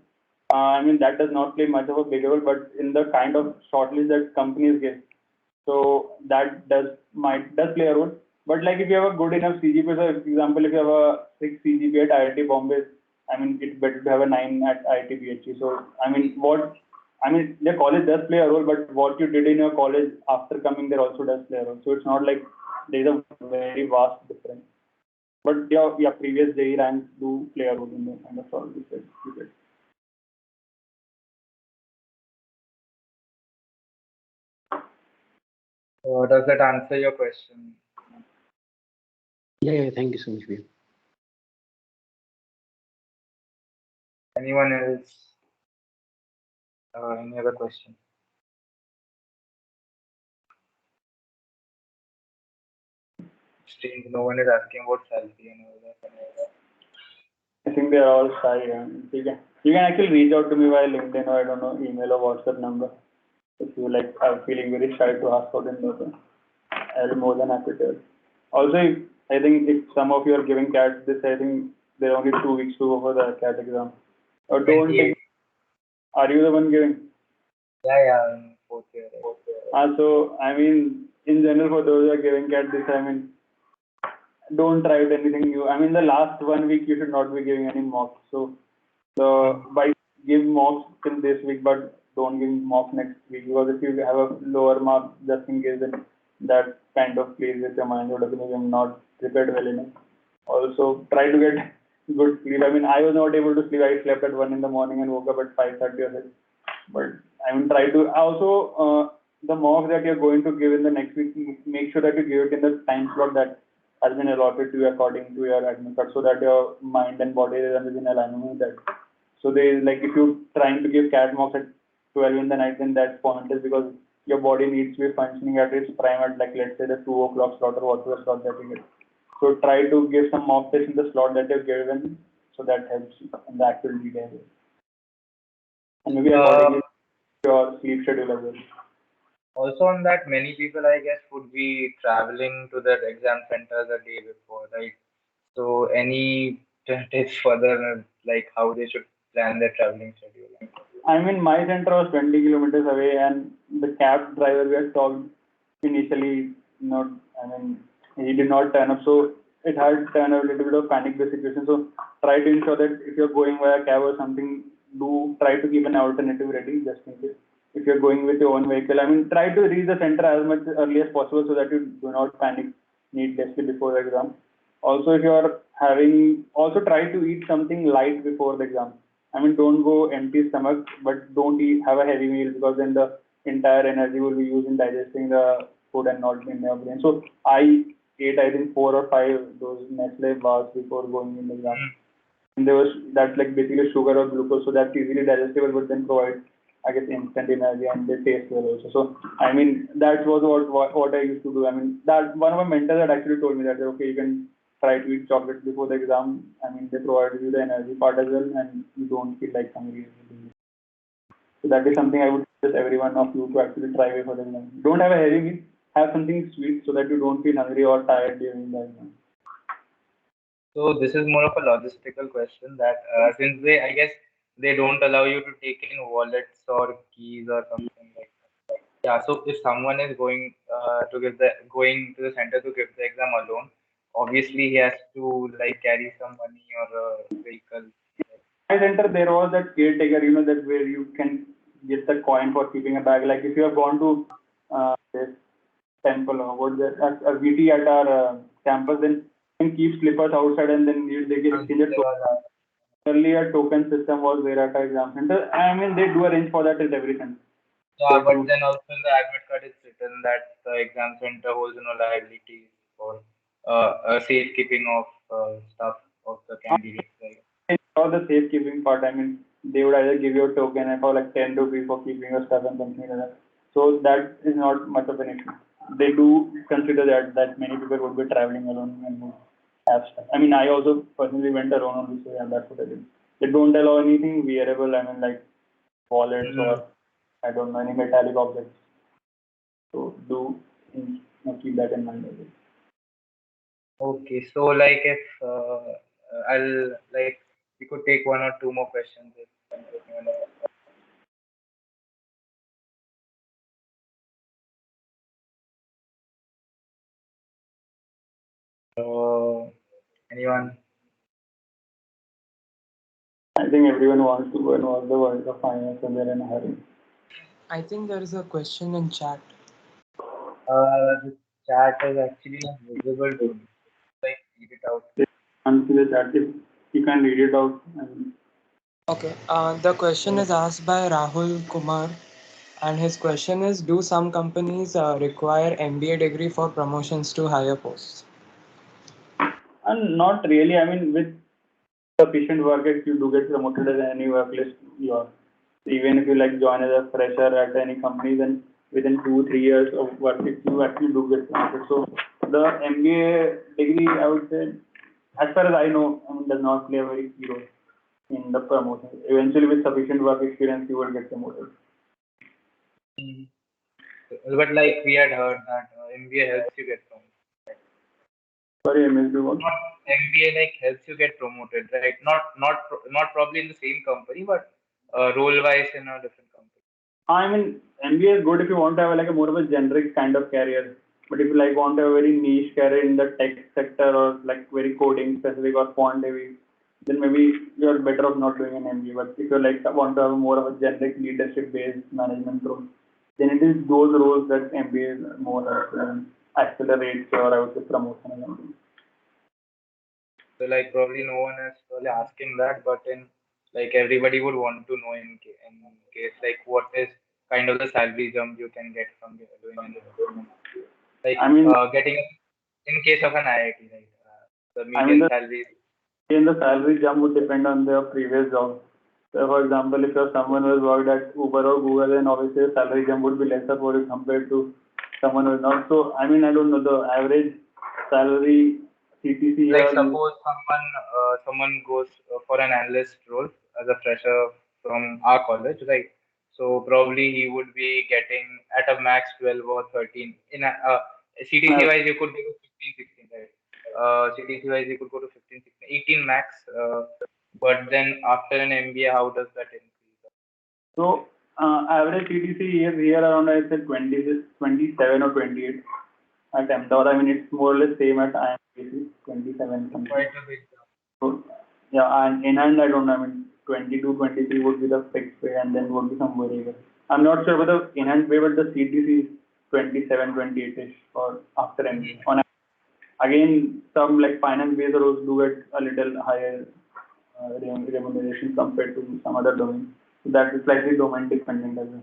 that does not play much of a big role, but in the kind of shortlist that companies get, so that does play a role. But like if you have a good enough CGPA, so for example, if you have a 6 CGPA at IIT Bombay, it's better to have a 9 at IIT BHE. So their college does play a role, but what you did in your college after coming there also does play a role. So it's not like there's a very vast difference. But your previous JEE ranks do play a role in the kind of shortlist that you get. Does that answer your question? Yeah, thank you so much, Vivek. Anyone else? Any other question? Strange, no one is asking about selfie and all that. I think they are all shy. You can actually reach out to me via LinkedIn or I don't know, email or WhatsApp number. If you like are feeling very shy to ask out in person, I'll be more than happy to. Also, I think if some of you are giving CAT this, I think there are only 2 weeks to go for the CAT exam. Or don't take. Are you the one giving? Yeah, in fourth year. So I mean, in general, for those who are giving CAT this, I mean, don't try out anything new. I mean, the last 1 week you should not be giving any mocks. So by give mocks till this week, but don't give mock next week because if you have a lower mark, just in case, then that kind of plays with your mind. Or doesn't I'm not prepared well enough. Also, try to get good sleep. I mean, I was not able to sleep. I slept at 1 in the morning and woke up at 5:30 or 6. But I mean, try to also the mock that you're going to give in the next week, make sure that you give it in the time slot that has been allotted to you according to your admin card, so that your mind and body is in alignment with that. So there is like if you're trying to give CAT mocks at 12 in the night, then that's pointless because your body needs to be functioning at its prime at like let's say the 2 o'clock slot or whatever slot that you get. So try to give some mock test in the slot that you're given, so that helps in the actual detail. And maybe accordingly your sleep schedule as well. Also on that, many people, I guess, would be traveling to their exam centers a day before, right? So any tips further, like how they should plan their traveling schedule? I mean, my center was 20 kilometers away, and the cab driver we had talked initially, not, I mean, he did not turn up, so it had turned a little bit of panic-based situation. So try to ensure that if you're going via cab or something, do try to keep an alternative ready just in case. If you're going with your own vehicle, I mean, try to reach the center as much early as possible so that you do not panic needlessly before the exam. Also, if you're having, also try to eat something light before the exam. I mean, don't go empty stomach, but don't eat, have a heavy meal because then the entire energy will be used in digesting the food and not in your brain. So I ate, I think, 4 or 5 those Nestle bars before going in the exam. And there was that's like basically sugar or glucose, so that's easily digestible, but then provides, I guess, instant energy and they taste well also. So I mean, that was what I used to do. I mean, that one of my mentors had actually told me that okay, you can try to eat chocolate before the exam. I mean, they provide you the energy part as well, and you don't feel like hungry. So that is something I would suggest every one of you to actually try before the exam. Don't have a heavy meal, have something sweet so that you don't feel hungry or tired during the exam. So this is more of a logistical question that since they, I guess, they don't allow you to take in wallets or keys or something like that. Yeah. So if someone is going to the center to give the exam alone, obviously he has to like carry some money or a vehicle. My center, there was that caretaker, that where you can get the coin for keeping a bag. Like if you have gone to this temple or what a VT at our campus, then you can keep slippers outside and then they get exchanged. Earlier token system was there at our exam center. I mean, they do arrange for that at every center. Yeah, but then also in the admit card it's written that the exam center holds no liabilities for safekeeping of stuff of the candidates. Right? For the safekeeping part, I mean, they would either give you a token for like 10 rupees for keeping your stuff and something like that. So that is not much of an issue. They do consider that many people would be traveling alone and would have stuff. I mean, I also personally went alone only, so yeah, that's what I did. They don't allow anything wearable. I mean, like wallets or I don't know any metallic objects. So do keep that in mind. Okay, so like if I'll like we could take one or two more questions if anyone else. Anyone? I think everyone wants to go and watch the World Cup finals and they're in a hurry. I think there is a question in chat. The chat is actually not visible to me. Like read it out. Answer the chat if you can read it out. Okay. The question is asked by Rahul Kumar. And his question is, do some companies require MBA degree for promotions to higher posts? And not really. I mean, with sufficient work, if you do get promoted at any workplace, you are. Even if you like join as a fresher at any company, then within 2-3 years of work, if you actually do get promoted. So the MBA degree, I would say, as far as I know, does not play a very key role in the promotion. Eventually, with sufficient work experience, you will get promoted. But like we had heard that MBA helps you get promoted. Sorry, I missed you. What? MBA like helps you get promoted, right? Not probably in the same company, but role wise in a different company. I mean, MBA is good if you want to have like a more of a generic kind of career. But if you like want to have a very niche career in the tech sector or like very coding specific or quant heavy, then maybe you're better off not doing an MBA. But if you like want to have more of a generic leadership based management role, then it is those roles that MBA is more accelerates or I would say promotion or something. So like probably no one is probably asking that, but in like everybody would want to know in case like what is kind of the salary jump you can get from doing an MBA. Like I mean, getting in case of an IIT, right? The I mean, median salary. the salary jump would depend on their previous job. So, for example, if you're someone who has worked at Uber or Google, then obviously the salary jump would be lesser for you compared to someone who is not. So, I mean, I don't know the average salary CTC Like here. suppose someone goes for an analyst role as a fresher from our college, right? So probably he would be getting at a max 12 or 13. In a, CTC wise, you could go to 15, 16, right? CTC wise, you could go to 15, 16, 18 max. But then after an MBA, how does that increase? So, average CTC is here around I said 27 or 28 at Ahmedabad. I mean, it's more or less same at IMPC, 27 something. Quite a big jump. So, yeah, and in hand, I don't know. I mean, 22, 23 would be the fixed pay, and then would be some variable. I'm not sure whether in hand pay, but the CTC is 27, 28ish or after MBA. On again, some like finance based roles do get a little higher remuneration compared to some other domains. So that is slightly domain dependent as well.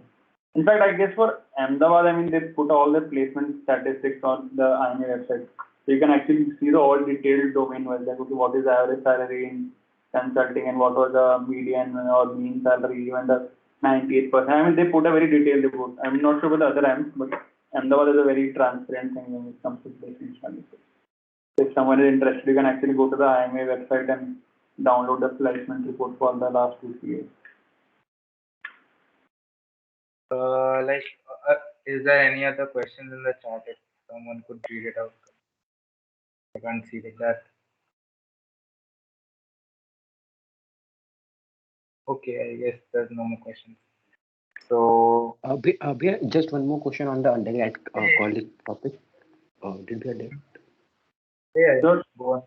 In fact, I guess for Ahmedabad, I mean, they put all the placement statistics on the IMA website. So you can actually see the all detailed domain wise, like okay, what is the average salary in consulting and what was the median or mean salary, even the 98%. I mean, they put a very detailed report. I'm not sure about the other AMs, but Ahmedabad is a very transparent thing when it comes to placement statistics. If someone is interested, you can actually go to the IMA website and download the placement report for the last 2-3 years. Is there any other questions in the chat? If someone could read it out, I can't see like that. Okay, I guess there's no more questions. So, just one more question on the undergrad college topic. Did we have that? yeah, go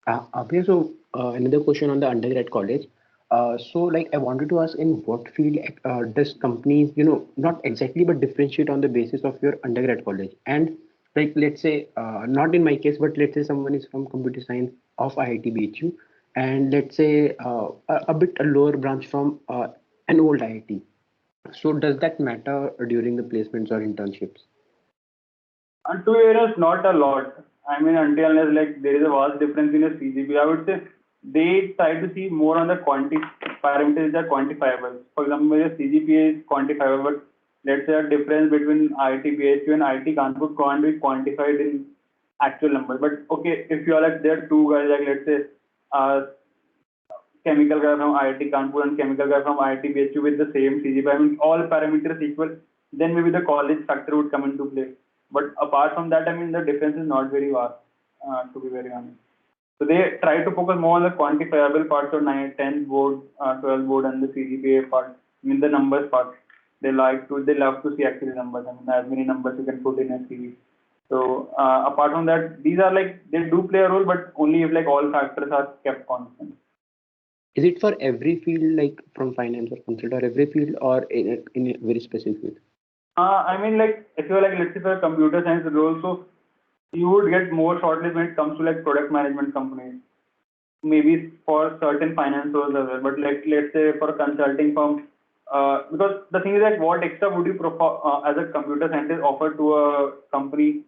on. So another question on the undergrad college. So like I wanted to ask, in what field does companies, not exactly, but differentiate on the basis of your undergrad college? And like, let's say, not in my case, but let's say someone is from computer science of IIT BHU, and let's say a bit a lower branch from an old IIT. So does that matter during the placements or internships? And 2 years, not a lot. I mean, until unless like there is a vast difference in a CGPA, I would say they try to see more on the parameters that are quantifiable. For example, the CGPA is quantifiable, but let's say a difference between IIT BHU and IIT Kanpur can't be quantified in actual numbers. But okay, if you are like there are two guys, like let's say chemical guy from IIT Kanpur and chemical guy from IIT BHU with the same CGPA, I mean all parameters equal, then maybe the college factor would come into play. But apart from that, I mean, the difference is not very vast, to be very honest. So they try to focus more on the quantifiable parts of 9, 10 board, 12 board, and the CGPA part. I mean, the numbers part. They love to see actually numbers. I mean, as many numbers you can put in a CV. So apart from that, these are like they do play a role, but only if like all factors are kept constant. Is it for every field, like from finance or consult, or every field, or in a very specific field? I mean, like if you're like let's say for a computer science role, so you would get more shortlist when it comes to like product management companies. Maybe for certain finance roles as well. But like let's say for a consulting firm, because the thing is that what extra would you prefer as a computer scientist offer to a company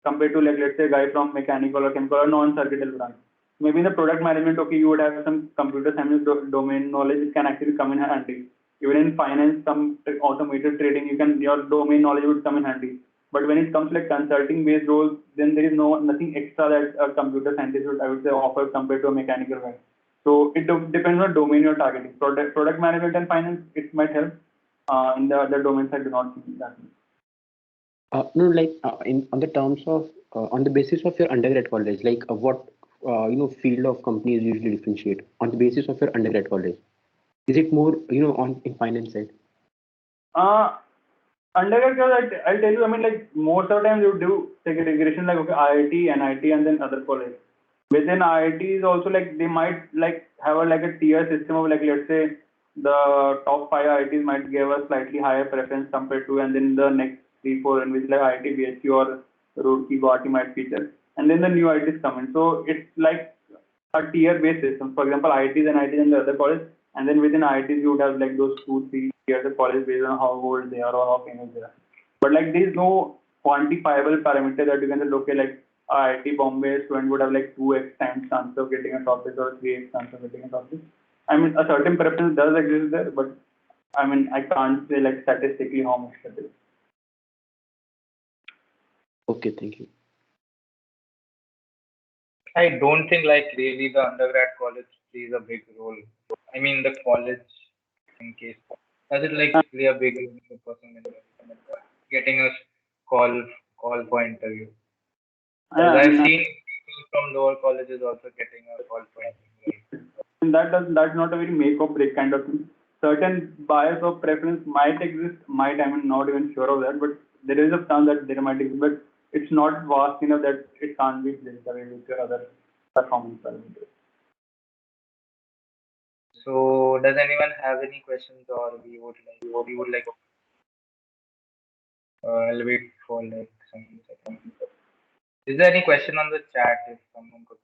compared to, like, let's say a guy from mechanical or chemical or non-circuitous branch? Maybe in the product management, okay, you would have some computer science domain knowledge which can actually come in handy. Even in finance, some automated trading, your domain knowledge would come in handy. But when it comes like consulting based roles, then there is nothing extra that a computer scientist would, I would say, offer compared to a mechanical guy. So it depends on domain you're targeting. Product management and finance, it might help. In the other domains, I do not think that much. No, like on the terms of on the basis of your undergrad college, like what field of companies usually differentiate on the basis of your undergrad college? Is it more on in finance side? Undergrad, I'll tell you, I mean, like most of the time you do segregation like, okay, IIT, NIT, and then other college. Within IITs also, like they might like have a tier system of, like, let's say the top 5 IITs might give a slightly higher preference compared to, and then the next 3, 4 in which like IIT, BSc or Roorkee, Guwahati might feature, and then the new IITs come in. So it's like a tier based system. For example, IITs and IITs and the other college, and then within IITs you would have like those 2, 3 tiers of college based on how old they are or how famous they are. But like there is no quantifiable parameter that you can say, okay, like IIT Bombay student would have like 2x times chance of getting a shortlist or 3x chance of getting a shortlist. I mean, a certain preference does exist there, but I mean, I can't say like statistically how much that is. Okay, thank you. I don't think like really the undergrad college plays a big role. I mean the college in case does it like play a big role in the person getting a call for interview? Because I've seen people from lower colleges also getting a call for interview. And that's not a very make or break kind of thing. Certain bias or preference might exist, I mean, not even sure of that, but there is a chance that there might exist, but it's not vast enough that it can't be placed away with your other performance parameters. So does anyone have any questions, or we would like I'll wait for like some seconds. Is there any question on the chat if someone could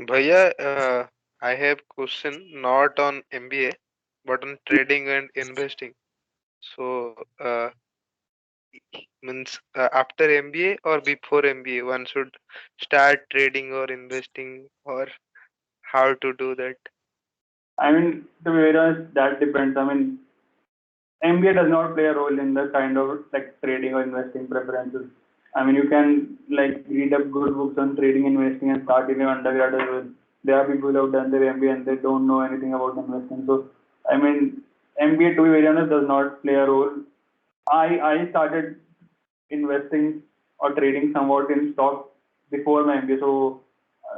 Bhaiya, I have question not on MBA but on trading and investing. So means after MBA or before MBA one should start trading or investing, or how to do that? I mean, to be very honest, that depends. I mean, MBA does not play a role in the kind of like trading or investing preferences. I mean, you can like read up good books on trading, investing, and start in your undergrad as well. There are people who have done their MBA and they don't know anything about investing. So, I mean, MBA, to be very honest, does not play a role. I started investing or trading somewhat in stocks before my MBA. So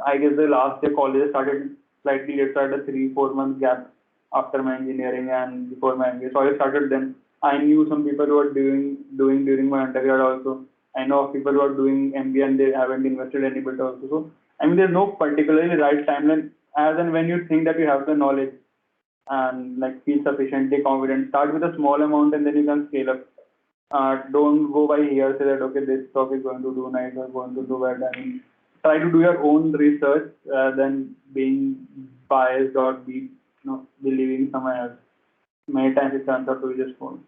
I guess the last year college started slightly later, at a 3-4 month gap after my engineering and before my MBA. So I started then. I knew some people who were doing during my undergrad also. I know of people who are doing MBA and they haven't invested any bit also. So I mean, there's no particularly right timeline. As and when you think that you have the knowledge and like feel sufficiently confident, start with a small amount and then you can scale up. Don't go by hearsay that okay, this stock is going to do nice or going to do bad. I mean, try to do your own research than being biased or believing someone else. Many times it turns out to be just phone,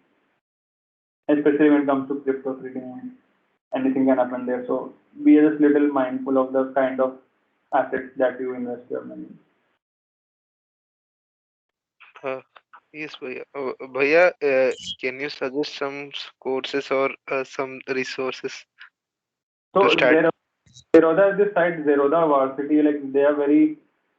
especially when it comes to crypto trading. Anything can happen there. So be just little mindful of the kind of assets that you invest your money in. Yes, Bhaiya. Bhaiya, can you suggest some courses or some resources to So start? Zerodha is this site, Zerodha Varsity, like they are very,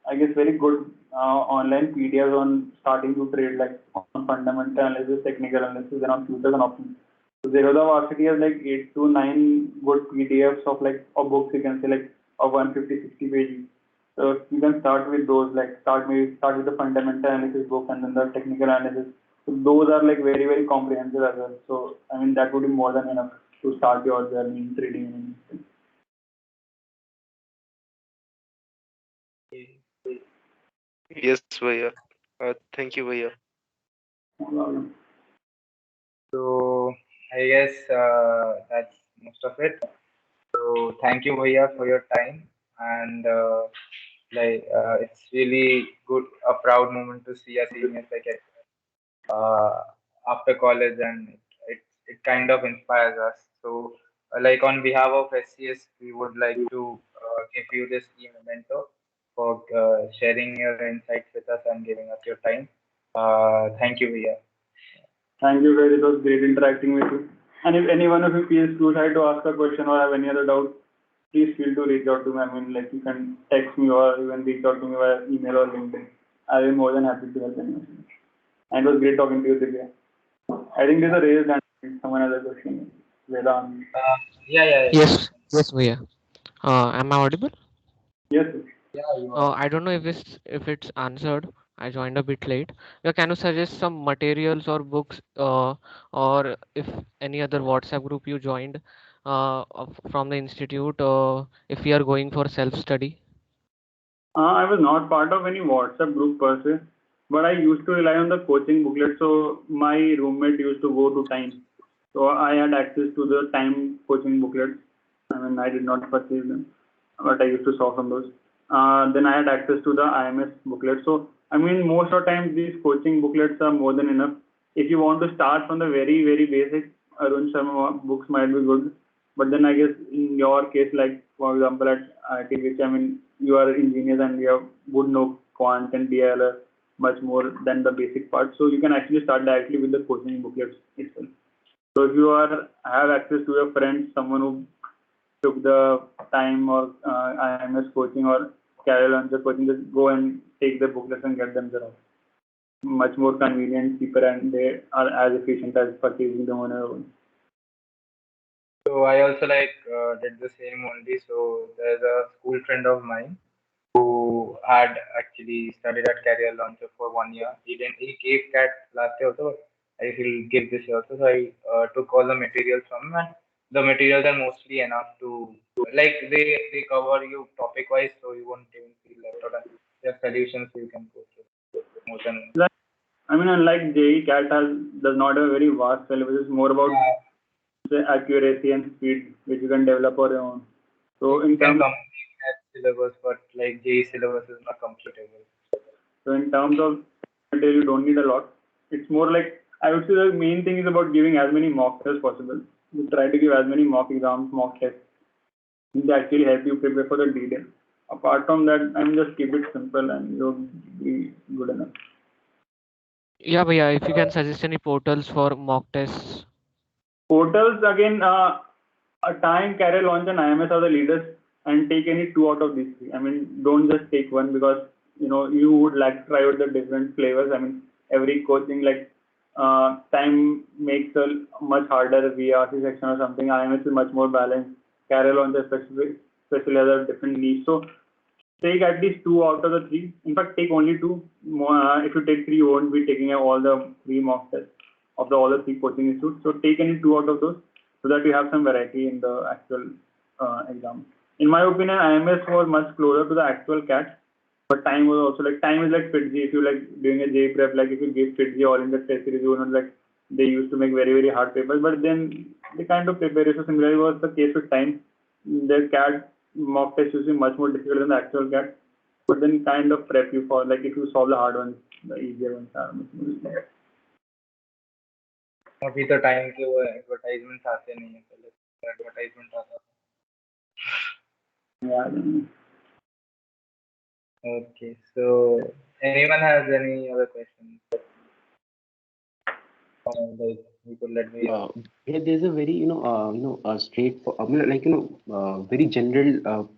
I guess, very good online PDFs on starting to trade, like on fundamental analysis, technical analysis, and on futures and options. So Zerodha Varsity has like 8 to 9 good PDFs of like of books, you can say, like of 150, 60 pages. So you can start with those, like start with the fundamental analysis book and then the technical analysis. So those are like very, very comprehensive as well. So I mean that would be more than enough to start your journey in trading and investing. Yes, Bhaiya. Thank you, Bhaiya. No problem. So I guess that's most of it. So thank you, Bhaiya, for your time, and It's really good, a proud moment to see our seniors after college, and it kind of inspires us. So, on behalf of SCS, we would like to give you this memento for sharing your insights with us and giving us your time. Thank you, Via. Thank you, guys. It was great interacting with you. And if any one of you feels too shy to ask a question or have any other doubt, please feel to reach out to me. I mean, like, you can text me or even reach out to me via email or LinkedIn. I'll be more than happy to help anyone. And it was great talking to you, Divya. I think there's a raised hand. Someone has a question. Vedant. Yeah. Yes, Bhaiya. Am I audible? Yes, sir. Yeah, you are. I don't know if it's answered. I joined a bit late. Yeah, can you suggest some materials or books, or if any other WhatsApp group you joined, from the institute, if we are going for self-study? I was not part of any WhatsApp group per se, but I used to rely on the coaching booklet. So my roommate used to go to Time. So I had access to the Time coaching booklets. I mean, I did not purchase them, but I used to saw from those. Then I had access to the IMS booklet. So I mean, most of the time these coaching booklets are more than enough. If you want to start from the very, very basic, Arun Sharma books might be good. But then I guess in your case, like for example at IIT, which I mean, you are engineers and you would know quant and DLR much more than the basic part. So you can actually start directly with the coaching booklets itself. So if you have access to your friends, someone who took the time or IMS coaching or Carol on the coaching, just go and take the booklets and get them there. Much more convenient, cheaper, and they are as efficient as purchasing them on your own. So I also did the same only. So there's a school friend of mine who had actually studied at Career Launcher for 1 year. He gave CAT last year also. I will give this year also. So I took all the materials from him, and the materials are mostly enough to they cover you topic wise, so you won't even feel left out. And there are solutions you can go through more than. I mean, unlike JEE, CAT does not have a very vast syllabus. It's more about the accuracy and speed, which you can develop on your own. So You in can terms, complete that syllabus, but like JEE syllabus is not completable. so in terms of material, you don't need a lot. It's more like I would say the main thing is about giving as many mock tests as possible. You try to give as many mock exams, mock tests. They actually help you prepare for the D-Day. Apart from that, I mean, just keep it simple and you'll be good enough. Yeah, Bhaiya, if you can suggest any portals for mock tests. Portals again, a Time, Carrier Launch, and IMS are the leaders, and take any two out of these three. I mean, don't just take one because you would like to try out the different flavors. I mean, every coaching Time makes a much harder VRC section or something. IMS is much more balanced. Carrier Launch especially has a different niche. So take at least two out of the three. In fact, take only two. If you take three, you won't be taking all the three mock tests of all the three coaching institutes. So take any two out of those so that you have some variety in the actual exam. In my opinion, IMS was much closer to the actual CAT, but Time was also Time is like FITG. If you doing a J prep, if you give FITG all in the test series, you know they used to make very, very hard papers, but then the kind of preparation similarly was the case with Time. The CAT mock test used to be much more difficult than the actual CAT, but then kind of prep you for if you solve the hard ones, the easier ones are much more easy. अभी तो time के वो advertisement आते नहीं है पहले advertisement आता Yeah, I don't know. Okay, so anyone has any other questions? You could let me know. Yeah, there's a very straight very general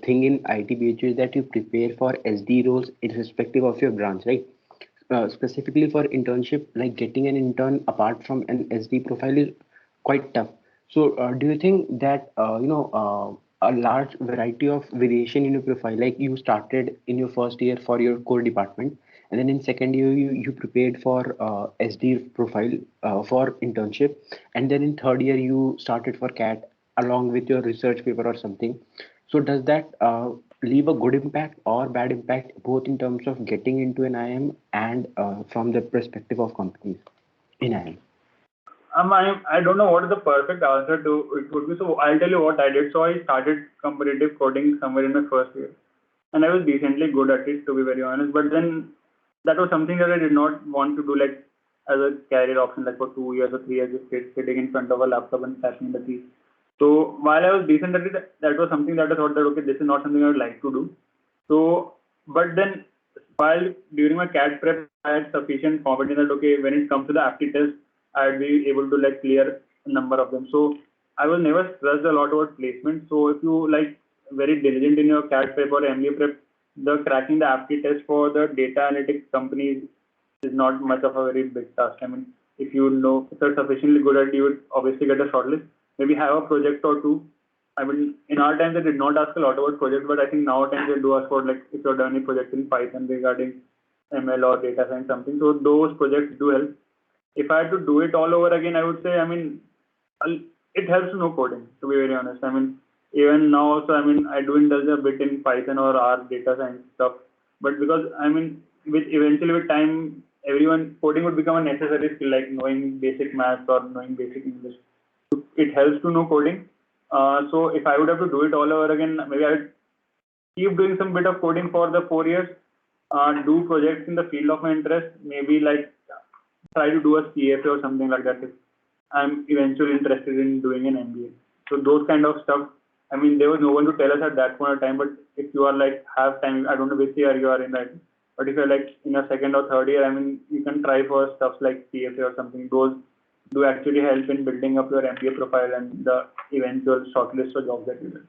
thing in IT BHU is that you prepare for SD roles irrespective of your branch, right? Specifically for internship, like getting an intern apart from an SD profile is quite tough. So do you think that a large variety of variation in your profile, like you started in your first year for your core department, and then in second year you prepared for SD profile for internship, and then in third year you started for CAT along with your research paper or something. So does that leave a good impact or bad impact both in terms of getting into an IM and from the perspective of companies in IM? I don't know what is the perfect answer to it would be. So I'll tell you what I did. So I started competitive coding somewhere in my first year. and I was decently good at it, to be very honest. But then that was something that I did not want to do, like as a career option, like for 2 years or 3 years, just sitting in front of a laptop and flashing the keys. So while I was decent at it, that was something that I thought that okay, this is not something I would like to do. So, but then while during my CAT prep, I had sufficient confidence that okay, when it comes to the aptitude test, I'd be able to like clear a number of them. So I was never stressed a lot about placement. So if you like very diligent in your CAT prep or MBA prep, the cracking the aptitude test for the data analytics companies is not much of a very big task. I mean, if you know, if you're sufficiently good at it, you would obviously get a shortlist. Maybe have a project or two. I mean, in our time, they did not ask a lot about projects, but I think nowadays they do ask for like if you're done any project in Python regarding ML or data science something. So those projects do help. If I had to do it all over again, I would say, I mean, it helps to know coding, to be very honest. I mean, even now also, I mean, I do indulge a bit in Python or R data science stuff, but because, I mean, with eventually with time, everyone coding would become a necessary skill, like knowing basic maths or knowing basic English. It helps to know coding. So if I would have to do it all over again, maybe I would keep doing some bit of coding for the 4 years, do projects in the field of my interest, maybe like try to do a CFA or something like that if I'm eventually interested in doing an MBA. So those kind of stuff. I mean, there was no one to tell us at that point of time, but if you are like have time, I don't know which year you are in that, but if you're like in your second or third year, I mean, you can try for stuff like CFA or something. Those do actually help in building up your MBA profile and the eventual shortlist of jobs that you get.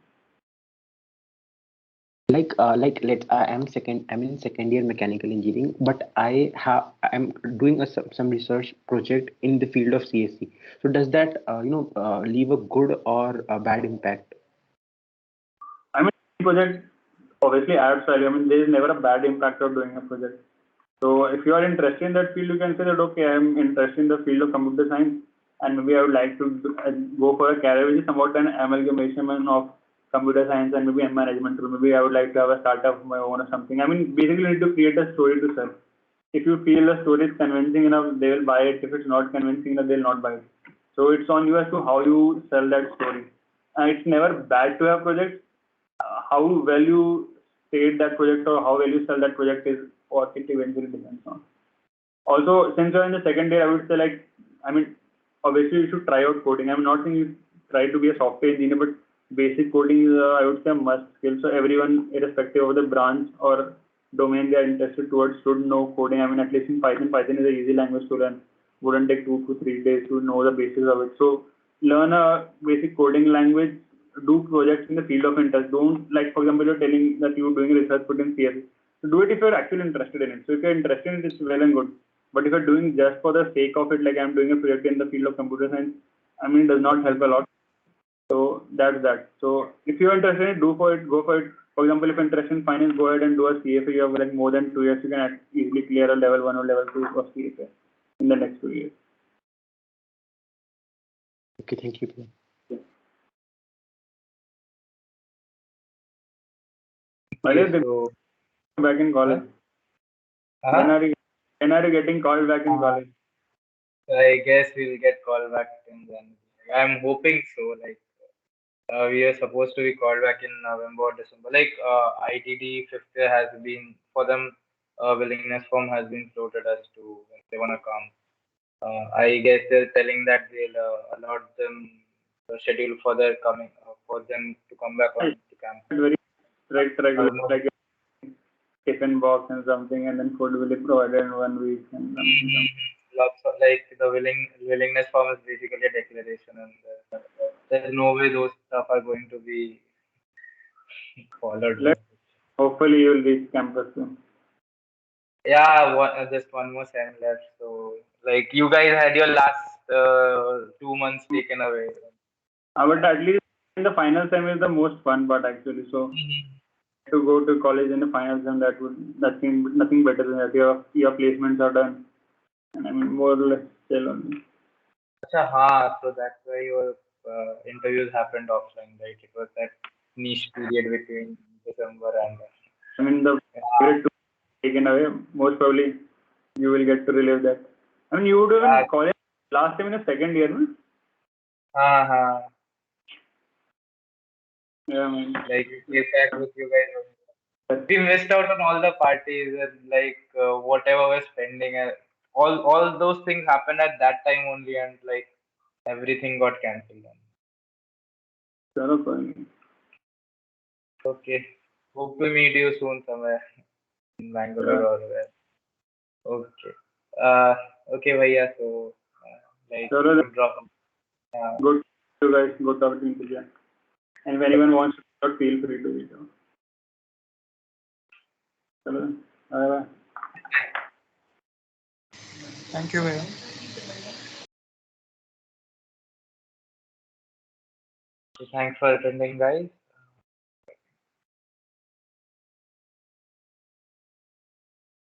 I'm in second year mechanical engineering, but I'm doing some research project in the field of CSC. So does that leave a good or a bad impact? I mean, project obviously adds value. I mean, there is never a bad impact of doing a project. So if you are interested in that field, you can say that okay, I'm interested in the field of computer science, and maybe I would like to go for a career which is somewhat an amalgamation of computer science and maybe management. Or maybe I would like to have a startup of my own or something. I mean, basically, you need to create a story to sell. If you feel the story is convincing enough, they will buy it. If it's not convincing enough, they'll not buy it. So it's on you as to how you sell that story. And it's never bad to have projects. How well you state that project or how well you sell that project is what it eventually depends on. Also, since you're in the second year, I would say like, I mean, obviously you should try out coding. I'm not saying you try to be a software engineer, but basic coding is, I would say, a must skill. So everyone, irrespective of the branch or domain they are interested towards, should know coding. I mean, at least in Python, Python is an easy language to learn. Wouldn't take 2 to 3 days to know the basics of it. So learn a basic coding language, do projects in the field of interest. Don't, like, for example, you're telling that you're doing research put in CS. So do it if you're actually interested in it. So if you're interested in it, it's well and good. But if you're doing just for the sake of it, like I'm doing a project in the field of computer science, I mean, it does not help a lot. So that's that. So if you're interested in it, do for it, go for it. For example, if you're interested in finance, go ahead and do a CFA. You have like more than 2 years, you can easily clear a level 1 or level 2 of CFA in the next 2 years. Okay, thank you. So, back in college. When are you getting called back in college? I guess we'll get called back in January. I'm hoping so. Like we are supposed to be called back in November or December. Like ITD fifth year has been for them. Willingness form has been floated as to when they wanna come. I guess they're telling that they'll allot them the schedule for their coming for them to come back on to campus. Very strict regular, like tiffin box and something, and then food will be provided in 1 week and something. Lots of like the willingness form is basically a declaration, and there's no way those stuff are going to be followed. Hopefully, you will reach campus soon. Yeah, just one more sem left. So, like, you guys had your last 2 months taken away. But at least in the final sem is the most fun part actually. So to go to college in the final sem, that would nothing better than that. Your placements are done, and I mean more or less still only. So that's why your interviews happened offline, right? It was that niche period between December and. I mean the period to taken away. Most probably you will get to relive that. I mean you would have in college last time in the second year, no? Yeah, I mean, like you came back with you guys. We missed out on all the parties and like whatever was pending. All those things happened at that time only, and like everything got cancelled. चलो कोई नहीं. Okay. Hope to meet you soon somewhere in Bangalore or where. Okay. Okay, Bhaiya. So, like, चलो you could drop. good you guys, good talking to you. And if anyone wants to talk, feel free to reach out. चलो, bye. Thank you, Bhaiya. Thanks for attending, guys.